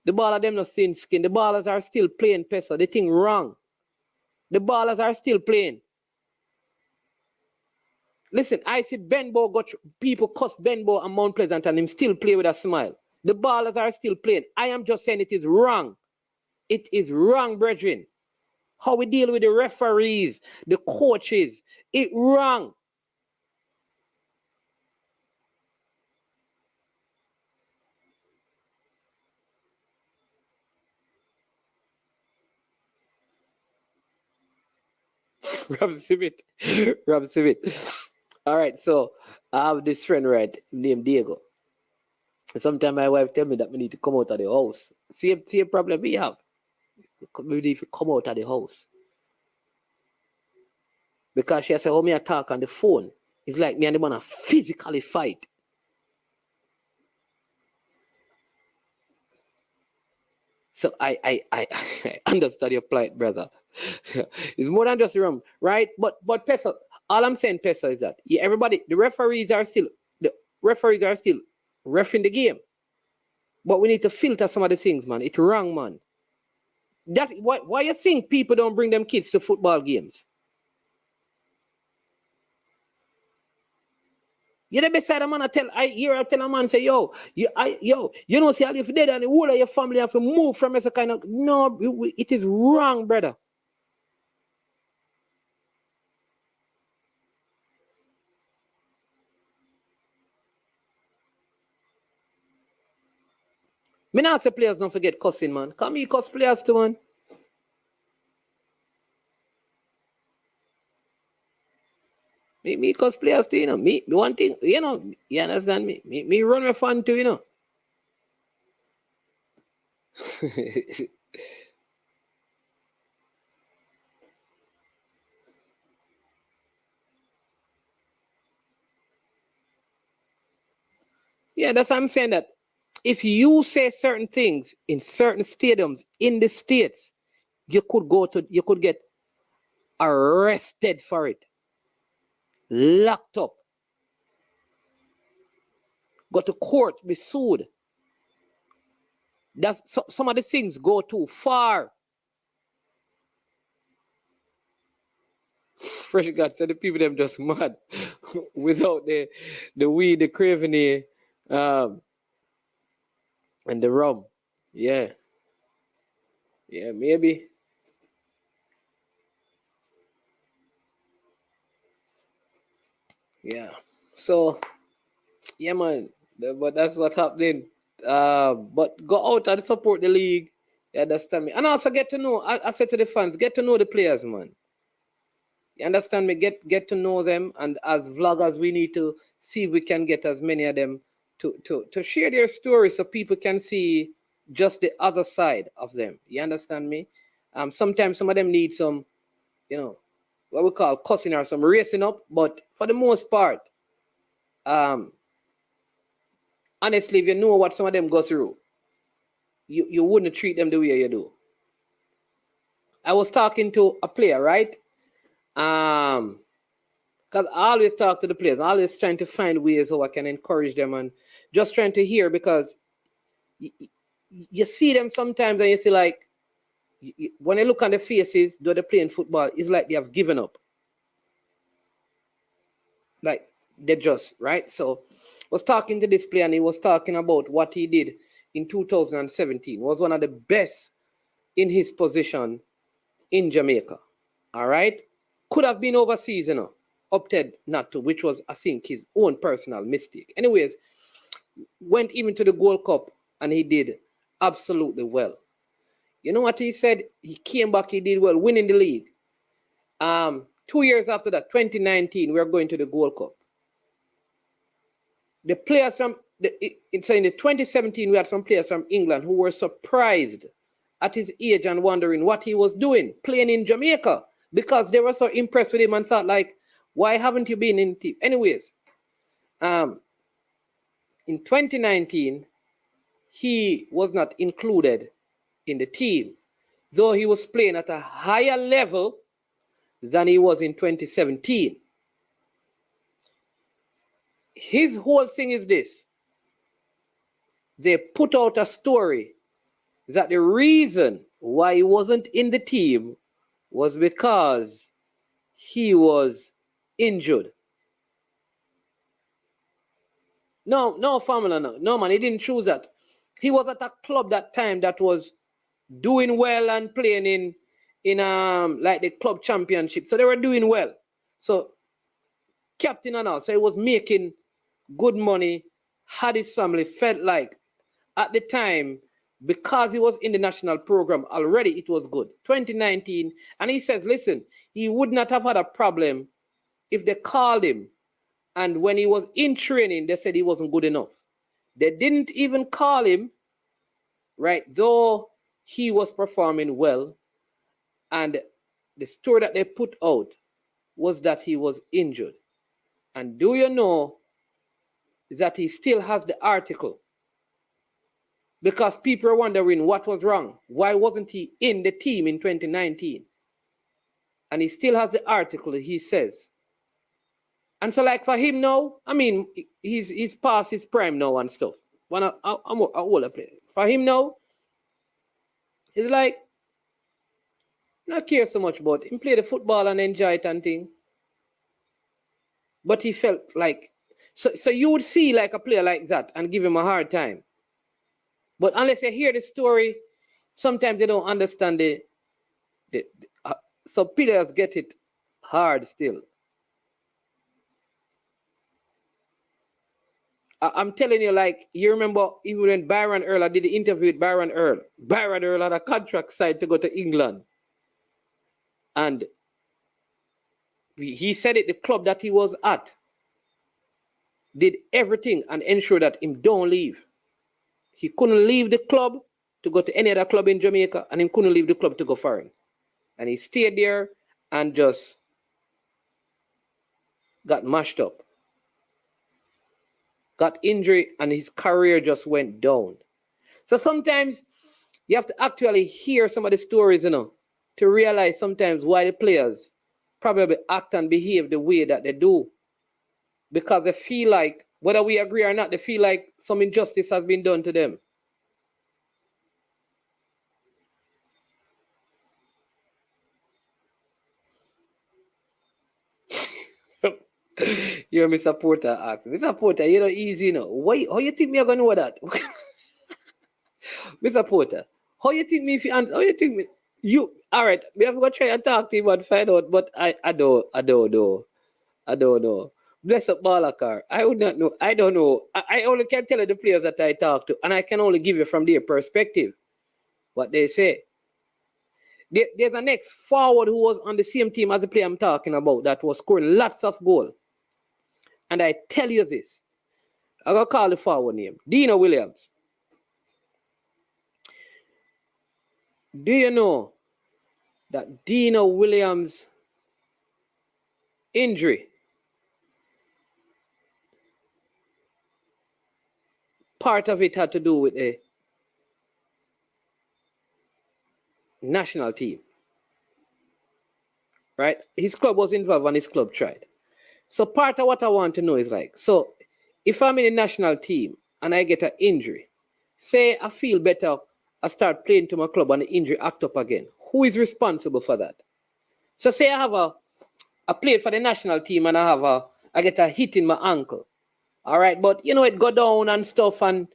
The ballers them not thin skin. The ballers are still playing Pesa. The thing wrong. The ballers are still playing. Listen, I see Benbow got people cuss Benbow and Mount Pleasant and him still play with a smile. The ballers are still playing. I am just saying it is wrong. It is wrong, brethren. How we deal with the referees, the coaches, it wrong. Rob Simit. All right, so I have this friend, right, named Diego. Sometimes my wife tell me that we need to come out of the house. See a problem we have. We need to come out of the house. Because she said, how me talk on the phone? It's like me and the man physically fight. So I understand your plight, brother. It's more than just rum, right? But Pesa, all I'm saying, Pesa, is that the referees are still reffing the game. But we need to filter some of the things, man. It's wrong, man. Why you think people don't bring them kids to football games? You the beside a man, I tell a man, say, yo, you know, see, if you're dead and the whole of your family have to move from as a kind of, no, it is wrong, brother. Me not say players don't forget cussing, man. Come here, cuss players too, man. Me cuss players too, you know. Me one thing, you know, you understand me? Me run my fun too, you know. Yeah, that's what I'm saying, that if you say certain things in certain stadiums in the States, you could get arrested for it, locked up, go to court, be sued. Some of the things go too far. Fresh God said the people them just mad without the weed, the craving, and the rum. Yeah, maybe. Yeah. So, yeah, man. But that's what's happening. But go out and support the league. You understand me? And also get to know. I said to the fans, get to know the players, man. You understand me? Get to know them. And as vloggers, we need to see if we can get as many of them to share their story so people can see just the other side of them. You understand me? Sometimes some of them need some, you know, what we call cussing or some racing up. But for the most part, honestly, if you know what some of them go through, you wouldn't treat them the way you do. I was talking to a player, right? Because I always talk to the players. I always trying to find ways how I can encourage them and just trying to hear, because you see them sometimes and you see, like, when I look on the faces, though they're playing football, it's like they have given up. Like, they're just, right? So I was talking to this player and he was talking about what he did in 2017. Was one of the best in his position in Jamaica. All right? Could have been overseas, you know, opted not to, which was, I think, his own personal mistake. Anyways, went even to the Gold Cup and he did absolutely well. You know what he said? He came back, he did well, winning the league. 2 years after that, 2019, we are going to the Gold Cup. The players from in 2017, we had some players from England who were surprised at his age and wondering what he was doing, playing in Jamaica, because they were so impressed with him and thought, like, why haven't you been in the team? Anyways, in 2019, he was not included in the team, though he was playing at a higher level than he was in 2017. His whole thing is this. They put out a story that the reason why he wasn't in the team was because he was injured. No, Family, no, man, he didn't choose that. He was at a club that time that was doing well and playing in like the club championship. So they were doing well. So captain and all, so he was making good money, had his family, felt like at the time, because he was in the national program already, it was good. 2019, and he says, listen, he would not have had a problem if they called him, and when he was in training, they said he wasn't good enough. They didn't even call him, right, though he was performing well, and the story that they put out was that he was injured. And do you know that he still has the article? Because people are wondering what was wrong. Why wasn't he in the team in 2019? And he still has the article, he says. And so, like, for him now, I mean, he's past his prime now and stuff. I'm an older player. For him now, it's like, not care so much about him. Play the football and enjoy it and thing. But he felt like, So you would see like a player like that and give him a hard time. But unless you hear the story, sometimes they don't understand so players get it hard still. I'm telling you, like, you remember even when Byron Earl, I did the interview with Byron Earl. Byron Earl had a contract signed to go to England. And he said it, the club that he was at did everything and ensure that him don't leave. He couldn't leave the club to go to any other club in Jamaica, and he couldn't leave the club to go foreign. And he stayed there and just got mashed up. Got injury, and his career just went down. So sometimes you have to actually hear some of the stories, you know, to realize sometimes why the players probably act and behave the way that they do. Because they feel like, whether we agree or not, they feel like some injustice has been done to them. You're Mr. Porter asking. Mr. Porter, you know, easy, you know. Why, how you think me are going to know that? Mr. Porter, how you think me if you answer? How you think me? You, all right, we have to go try and talk to him and find out, but I don't know. Bless up Balakar. I would not know. I don't know. I only can tell you the players that I talk to, and I can only give you from their perspective what they say. There's an ex-forward who was on the same team as the player I'm talking about that was scoring lots of goals. And I tell you this, I'm going to call the forward name, Dino Williams. Do you know that Dino Williams' injury, part of it had to do with a national team, right? His club was involved and his club tried. So part of what I want to know is like, so if I'm in a national team and I get an injury, say I feel better, I start playing to my club and the injury act up again. Who is responsible for that? So say I played for the national team and I get a hit in my ankle. All right, but you know, it go down and stuff, and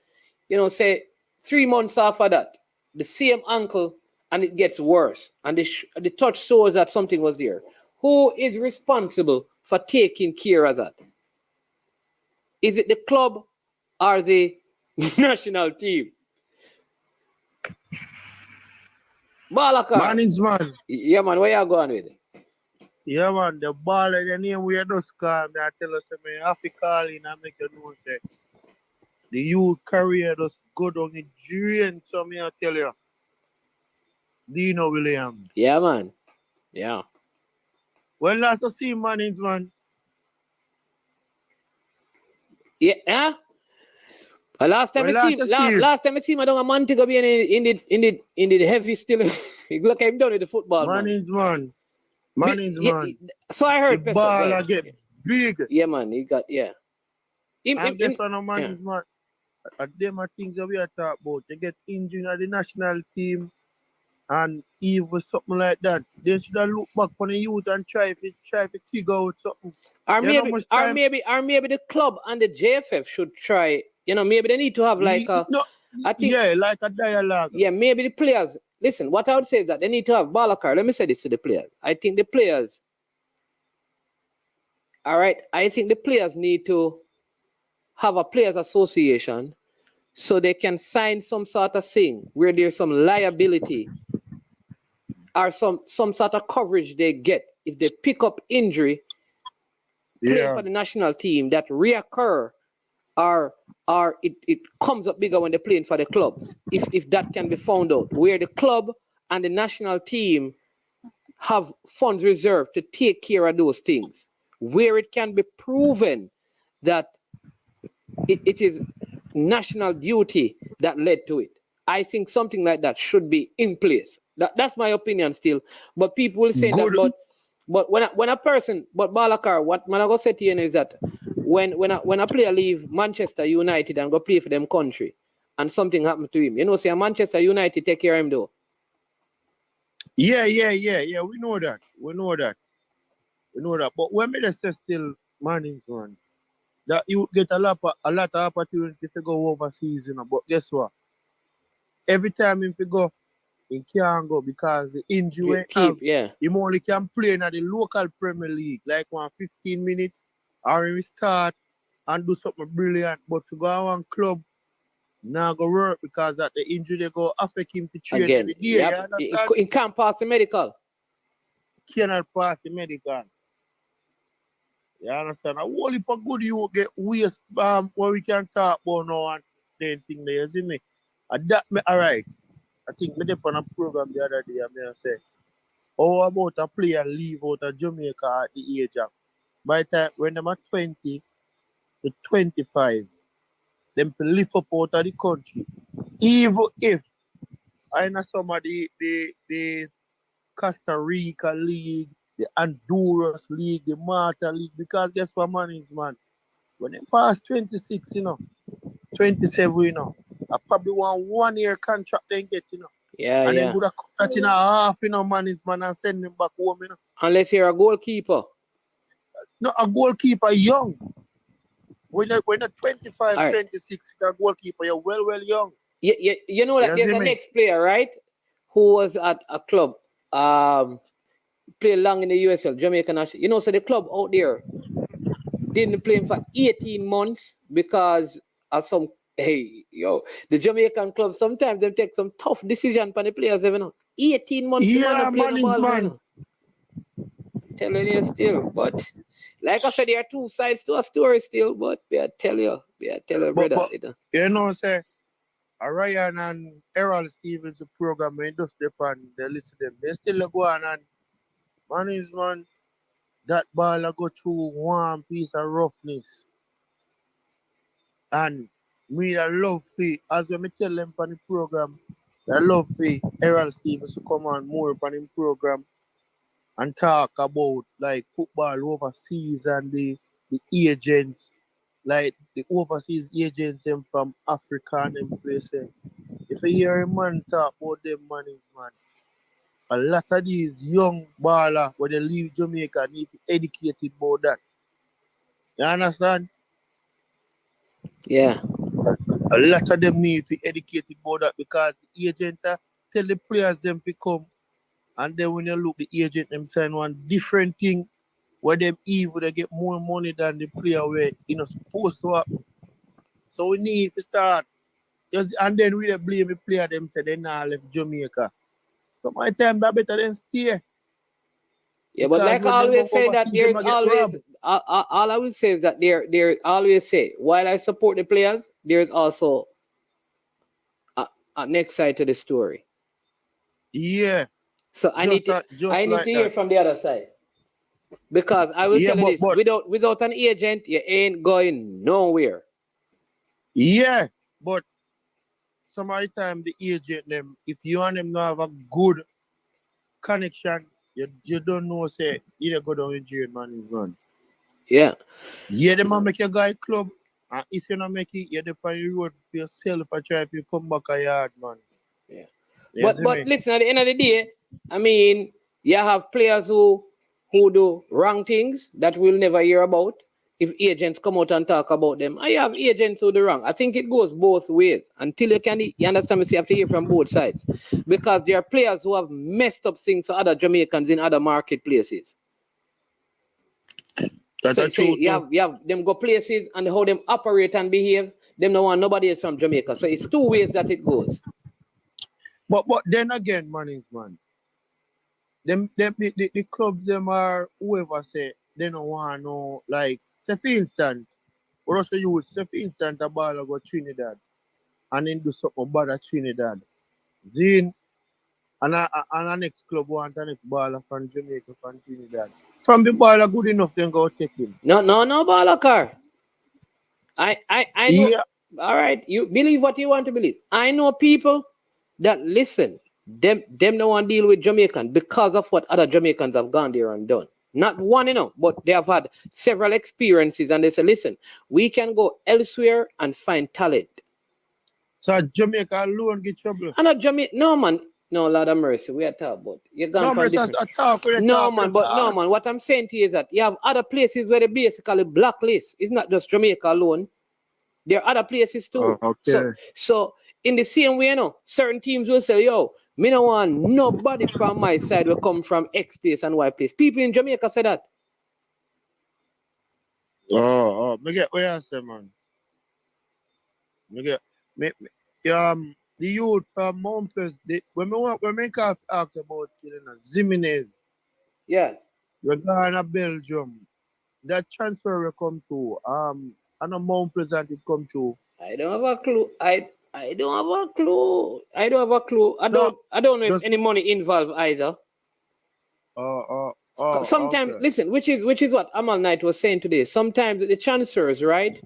you know, say 3 months after that, the same ankle and it gets worse, and the touch shows that something was there. Who is responsible for taking care of that? Is it the club or the national team? Balakar. Mannings, man. Yeah, man, where you going with it? Yeah, man, the ball and the name we just call me, I tell us, I have to call in and make you know, say, the youth career just go down the drain, so me I tell you. Dino Williams. Yeah, man. Yeah. Well, last to see Mannings, man. Yeah. Last time I see him, I don't want to go be in the heavy still. Look, I'm done with the football, Mannings, man. Mannings, man. So I heard the ball I get big. Yeah, man. He got, yeah. And guess what, Mannings, man? Them are things that we are talking about. They get injured at the national team and even something like that. They should have looked back on the youth and try to figure out something. Or maybe the club and the JFF should try. You know, maybe they need to have like like a dialogue. Yeah, maybe the players. Listen, what I would say is that they need to have Balakar. Let me say this to the players. I think the players. All right, I think the players need to have a players association so they can sign some sort of thing where there's some liability or some sort of coverage they get if they pick up injury playing for the national team that reoccur or it comes up bigger when they're playing for the clubs. If that can be found out, where the club and the national team have funds reserved to take care of those things, where it can be proven that it is national duty that led to it. I think something like that should be in place. That's my opinion still. But people will say that, but when a person, but Balakar, what I'm going to say to you is that when a player leave Manchester United and go play for them country and something happened to him, you know, say Manchester United take care of him though. Yeah. We know that. But when me say still Mannings, man, that you get a lot of opportunity to go overseas, you know. But guess what? Every time if you go, he can't go because the injury have, Yeah. him only can play in the local Premier League, like 15 minutes, or he start and do something brilliant. But to go on one club, now go work because that the injury they go affect him to train Again. every day. Yep. You understand? He can't pass the medical. Cannot pass the medical. You understand? A whole heap of good you get waste where we can talk about now and then thing there, you see me? And that me alright. I think me did on a program the other day and I say, how about a player leave out of Jamaica at the age of by the time when them are 20 to 25, them to live up out of the country. Even if I know some of the Costa Rica League, the Honduras League, the Malta League, because guess what man is, man? When they pass 26, 27, I probably want 1 year contract then get, Yeah, and yeah. then would have cut that in a half, man is man and send him back home, Unless you're a goalkeeper. No, a goalkeeper young. When you're 25, All right. 26, you're a goalkeeper, you're well young. You know that You there's see a me? next player, right? Who was at a club, played long in the USL, Jamaican national. You know, so the club out there didn't play him for 18 months because of some, the Jamaican club, sometimes they take some tough decision for the players, 18 months the man Yeah, not playing man the is ball, man. Telling you still, but like I said, there are two sides to a story still, but I tell you, brother. But say, Ryan and Errol Stevens, the program, they just depend, they listen to them. They still go on and man is man, that ball go through one piece of roughness. And me, I love it, as when I tell them on the program, I love it, Errol Stevens to come on more on the program and talk about like football overseas and the agents, like the overseas agents them from Africa and them places. If you hear a man talk about them man, a lot of these young ballers when they leave Jamaica need to be educated about that. You understand? Yeah. A lot of them need to be educated about that because the agent tell the players them to come, and then when you look the agent them sign one different thing where them evil they get more money than the player where supposed to happen. So we need to start and then we blame the player them say they not left Jamaica. So my time that better than stay. Yeah, but like I always say that there's always all I will say is that there always say while I support the players, there's also a next side to the story. Yeah. So I need to hear from the other side. Because I will tell you this, without an agent, you ain't going nowhere. Yeah, but some of the time the agent them, if you and them not have a good connection, you don't know say you go down with jail man is run. Yeah. Yeah, them make your guy club. And if you not make it, you're the on your road for yourself and try to come back a yard, man. Yeah. But listen, at the end of the day, I mean, you have players who do wrong things that we'll never hear about. If agents come out and talk about them, I have agents who do wrong. I think it goes both ways. Until you understand me, so you have to hear from both sides. Because there are players who have messed up things to other Jamaicans in other marketplaces. So you have them go places and how them operate and behave, them no want nobody else from Jamaica. So it's two ways that it goes. But then again, man. The clubs them are whoever say they don't want no like say for instance, or also use say for instance a baller go Trinidad and then do something bad at Trinidad. Then and a next club want a next baller from Jamaica from Trinidad. From the baller good enough then go take him. No baller car. I know. Yeah. All right, you believe what you want to believe. I know people that listen. Them don't want to deal with Jamaican because of what other Jamaicans have gone there and done. Not one, but they have had several experiences and they say, listen, we can go elsewhere and find talent. So Jamaica alone get trouble. And not Jamaica, no man. No, Lord of mercy, we are talking about. You're gone No, from man, just different. a talk with the No, talk man, is but no, hard. man. What I'm saying to you is that you have other places where they basically blacklist. It's not just Jamaica alone. There are other places too. Okay. So in the same way, you know, certain teams will say, yo, me no want nobody from my side will come from X place and Y place. People in Jamaica say that. Me get what you say, man. Me get the youth from Memphis, when we ask about Zimenez, Yes. we're going to Belgium. That transfer will come to I know Memphis and it come to. I don't have a clue. I don't have a clue. I don't have a clue. I No, don't know if just any money involved either. Sometimes okay. listen, which is what Amal Knight was saying today. Sometimes the transfers, right?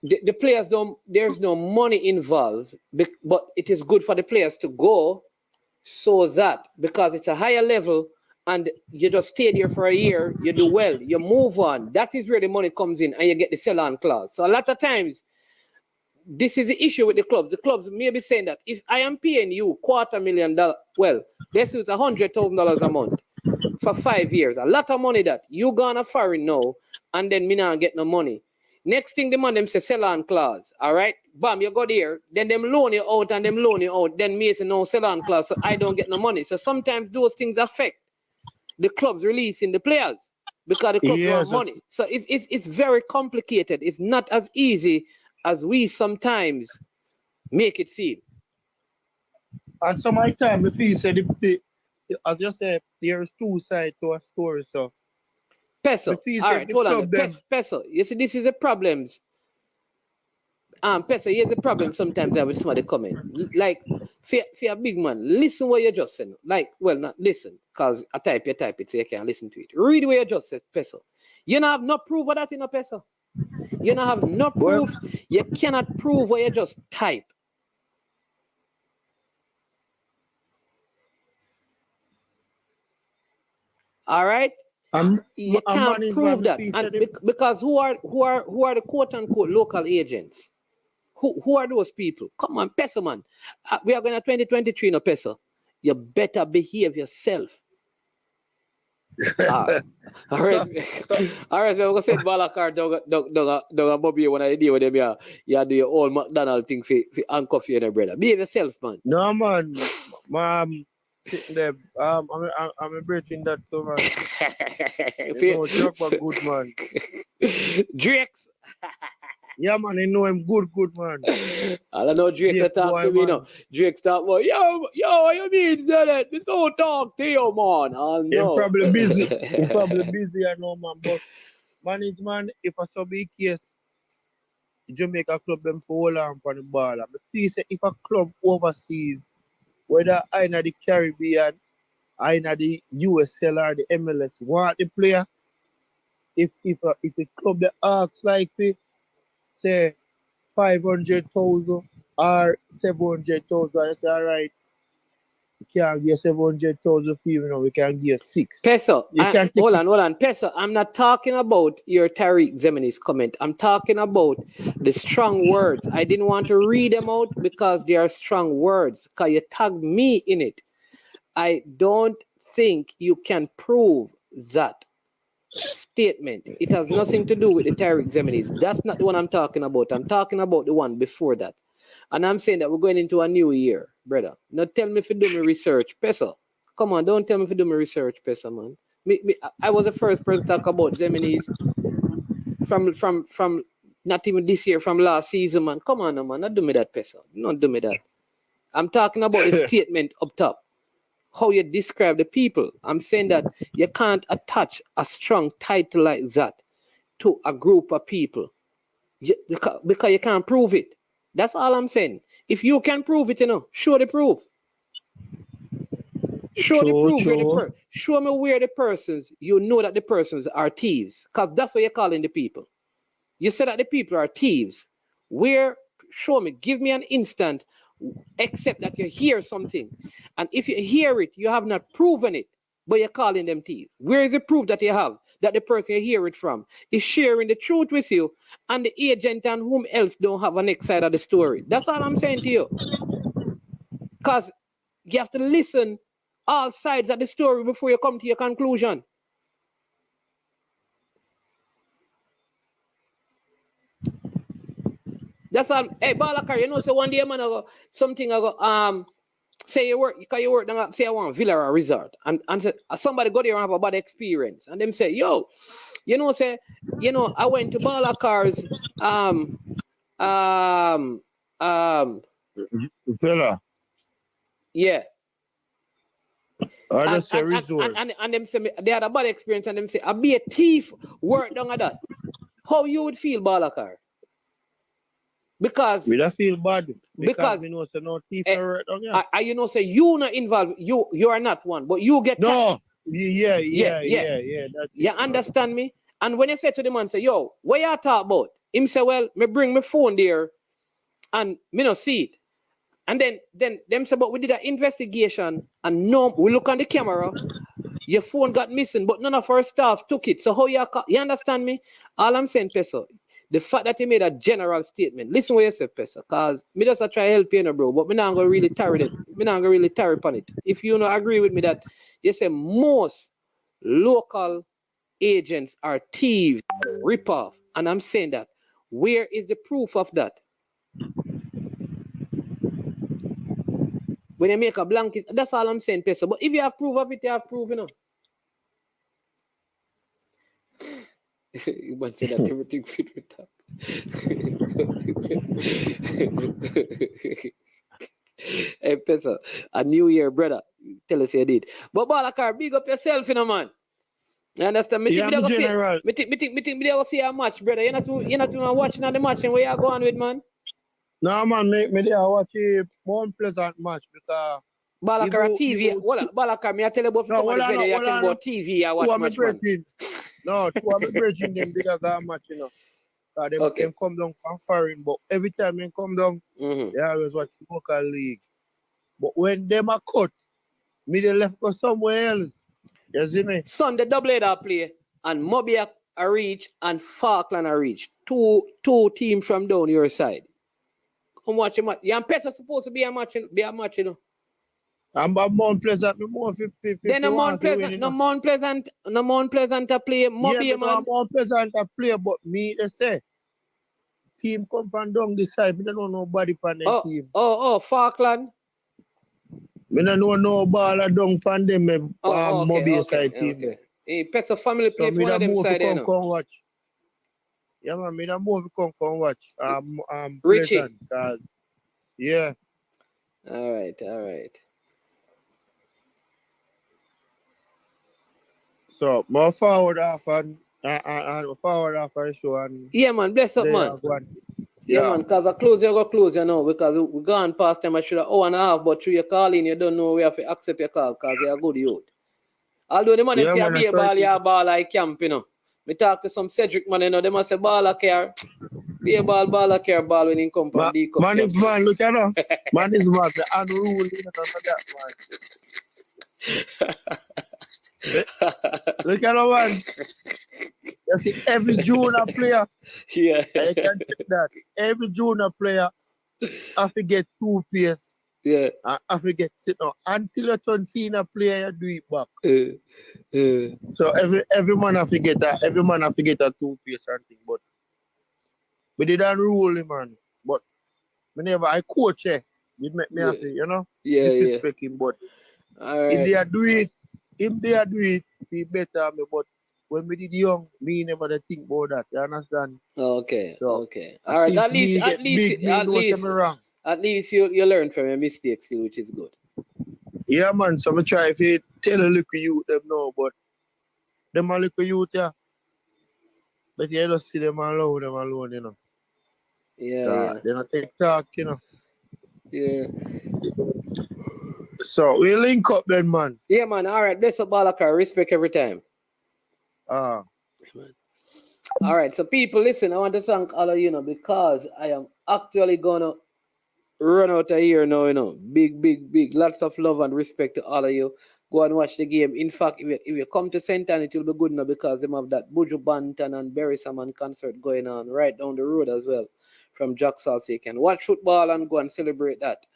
The players don't. There's no money involved, but it is good for the players to go, so that because it's a higher level and you just stay there for a year, you do well, you move on. That is where the money comes in, and you get the sell-on clause. So a lot of times, this is the issue with the clubs. The clubs may be saying that if I am paying you $250,000, well, let's use $100,000 a month for 5 years, a lot of money that you gonna foreign now, and then me not get no money. Next thing the man them say sell on clause, all right? Bam, you go there, then them loan you out and them loan you out, then me say no sell on clause, so I don't get no money. So sometimes those things affect the clubs releasing the players because the clubs want money. So it's very complicated. It's not as easy as we sometimes make it seem. And so my time, if you said as you said, there's two sides to a story, so Peso. All right, hold on. Peso. You see, this is the problems. Peso, here's the problem sometimes I with somebody comment. Like, for a big man, listen what you just said. Like, well, not listen, because I type it so you can listen to it. Read what you just said, Peso. You don't have no proof of that in a Peso. You don't have no proof. You cannot prove what you just type. All right? You can't prove that. And because who are the quote unquote local agents? Who are those people? Come on, Peso man. We are going to 2023 no Peso. You better behave yourself. All right, I'm gonna say Balakar don't Bobby when I deal with them. You do your old McDonald thing for handcuff you, brother. Behave yourself, man. No man, sitting there. I'm breaking that too, man. Chuck was good, man. Drakes. Yeah, man, I know him good, man. I don't know Drakes talk to me, no. Drakes talk about, yo, what you mean, Zenet? Don't talk to you, man. I know. He's probably busy. I know, man. But management, if I saw big case, Jamaica club them for hold on for the ball. But please say if a club overseas, whether I in the Caribbean, I in the USL or the MLS, want the player, if a club that asks like say 500,000 or 700,000, I say all right, we can't get 700,000 for you, we can get 6. Peso, hold on. Peso, I'm not talking about your Tariq Zemeni's comment. I'm talking about the strong words. I didn't want to read them out because they are strong words. Because you tagged me in it. I don't think you can prove that statement. It has nothing to do with the Tariq Zemeni's. That's not the one I'm talking about. I'm talking about the one before that. And I'm saying that we're going into a new year, brother. Now tell me if you do my research, Peso. Come on, don't tell me if you do my research, Peso, man. I was the first person to talk about Zemeni's from not even this year, from last season, man. Come on, man. Not do me that, Peso. Don't do me that. I'm talking about the statement up top. How you describe the people. I'm saying that you can't attach a strong title like that to a group of people because you can't prove it. That's all I'm saying. If you can prove it, show the proof. Show me where the persons, you know that the persons are thieves. Because that's what you're calling the people. You said that the people are thieves. Where? Show me. Give me an instant, except that you hear something. And if you hear it, you have not proven it. but you're calling them thieves. Where is the proof that you have that the person you hear it from is sharing the truth with you and the agent and whom else don't have a next side of the story? That's all I'm saying to you. Because you have to listen all sides of the story before you come to your conclusion. That's all. Hey, Balakar, you know, so one day, man, I go, something I go, say you work, because you work, then say I want Villa or Resort, and say, somebody go there and have a bad experience, and them say, yo, you know, say, you know, I went to Balakar's, Villa. Yeah. I just say resort. And them say they had a bad experience, and them say, I be a thief, work down at that. How you would feel, Balakar? Because we don't feel bad because we know say no thief work down here. You know say you not involved. You are not one, but you get no. Yeah. That's you understand me? And when you say to the man, say, yo, what you talk about? Him say, well, me bring my phone there, and me no see it. And then them say, but we did an investigation, and no, we look on the camera. Your phone got missing, but none of our staff took it. So how you understand me? All I'm saying, Peso, the fact that you made a general statement, listen what you say, Peso, because me just try to help you, bro, but me not going to really tarry it. Me not going to really tarry upon it. If you don't agree with me that you say most local agents are thieves, rip-off, and I'm saying that, where is the proof of that? When you make a blanket, that's all I'm saying, Peso. But if you have proof of it, you have proof, you know. You must say that everything fit with that. Hey, Peso, a new year, brother. Tell us you did. But Balakar, big up yourself, you know, man. You understand? Me think me go see a match, brother. You're not watching the match and where you going with, man? No, man, me there watch a more pleasant match because Balakar TV. Balakar, me I tell you about you tell about TV. I watch match, man. No, two of my brethren them did a match, you know. Them come down from foreign, but every time they come down, they always watch the local league. But when them are cut, me they left go somewhere else. You see me? Sunday double-header play, and Moby a reach and Falkland a reach. Two teams from down your side. Come watch a match. Yeah, Pesa supposed to be a match, you know. I'm a Mount Pleasant, more 50. Then a Mount Pleasant to play Moby, yeah, man. Mount Pleasant to play, but me they say team come from down this side. Me don't know nobody from the team. Falkland. Me don't know no baller down from them. Moby side team. Okay. Hey, Pesa family play so for one of them side, you know. Come watch. Yeah, man, me don't move come watch. Richie. Pleasant, cause yeah. All right. So more forward off and forward off the show and yeah, man, bless up, man. Yeah, man, because I close, you know, because we gone past time. I should have hour and a half, but through your calling, you don't know we have to accept your call because you're a good youth. Although the man say I be a ball, you're a ball like camp, you know. Me talk to some Cedric man, you know, they must say ball care. Be a ball when he come from the cup. Man is man, look at him. Man is man, the unruly, you know, that man. Look at him, man. You see, every junior player, yeah, I can take that. Every junior player, I forget 2 pace. Yeah. I forget sit down. Until you turn senior player, you do it back. So every man I forget that. Every man I forget that 2 pace and thing. But we didn't rule him, man. But whenever I coach, you make me happy, you know? Disrespect him, but if they do it, be better. But when we did young, me never think about that. You understand? Okay. So, okay. All right. At least you learn from your mistakes, which is good. Yeah, man. So I try to tell a little youth them now, but them a little youth, yeah. But you just see them alone, you know. Yeah. They don't take talk, you know. Yeah. So we link up then, man. Yeah, man. All right. Bless up, Balakar. Respect every time. All right. So people, listen, I want to thank all of you, know, because I am actually gonna run out of here now, you know. Big. Lots of love and respect to all of you. Go and watch the game. In fact, if you come to St. Anne, it will be good now because they have that Buju Banton and Barry Salmon concert going on right down the road as well from Jacksal. So you can watch football and go and celebrate that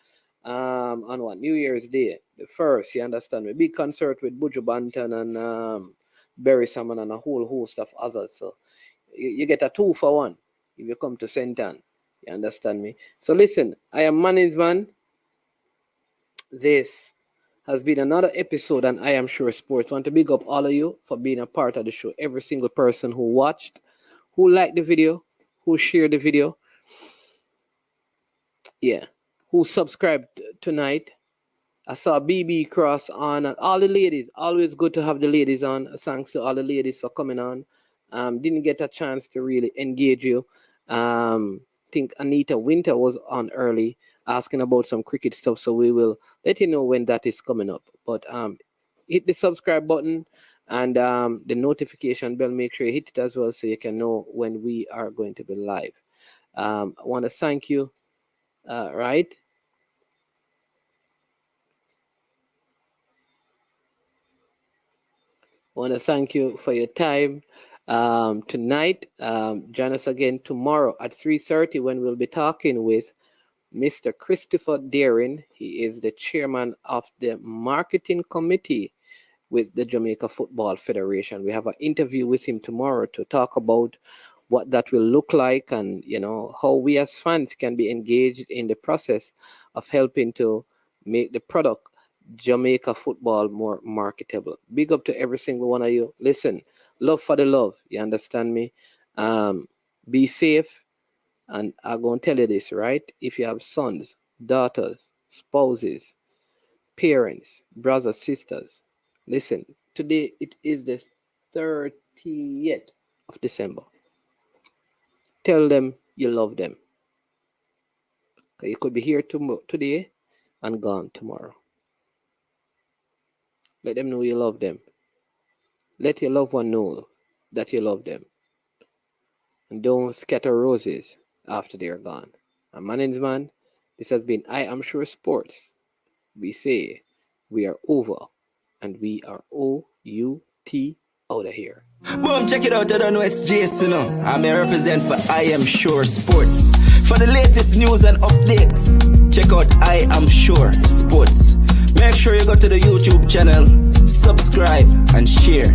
on what? New Year's Day, the first, you understand me? Big concert with Buju Banton and Barry Salmon and a whole host of others. So you get a 2-for-1 if you come to St. Anne. You understand me? So listen, I am Management. This has been another episode on I Am Sure Sports. I want to big up all of you for being a part of the show. Every single person who watched, who liked the video, who shared the video, who subscribed tonight. I saw BB Cross on, and all the ladies. Always good to have the ladies on. Thanks to all the ladies for coming on. Didn't get a chance to really engage you. Think Anita Winter was on early, asking about some cricket stuff, so we will let you know when that is coming up. But hit the subscribe button and the notification bell. Make sure you hit it as well so you can know when we are going to be live. I want to thank you. Right. I want to thank you for your time tonight. Join us again tomorrow at 3:30 when we'll be talking with Mr. Christopher Daring. He is the chairman of the marketing committee with the Jamaica Football Federation. We have an interview with him tomorrow to talk about what that will look like and, you know, how we as fans can be engaged in the process of helping to make the product Jamaica football more marketable. Big up to every single one of you. Listen, love for the love. You understand me? Be safe. And I'm going to tell you this, right? If you have sons, daughters, spouses, parents, brothers, sisters, listen, today it is the 30th of December. Tell them you love them. You could be here today and gone tomorrow. Let them know you love them. Let your loved one know that you love them. And don't scatter roses after they're gone. I'm Management. This has been I Am Sure Sports. We say we are over and we are O-U-T out of here. Boom, check it out. I don't know it's Jason. I'm a represent for I Am Sure Sports. For the latest news and updates, check out I Am Sure Sports. Make sure you go to the YouTube channel, subscribe and share.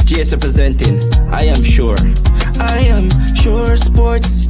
Jace representing I Am Sure. I Am Sure Sports.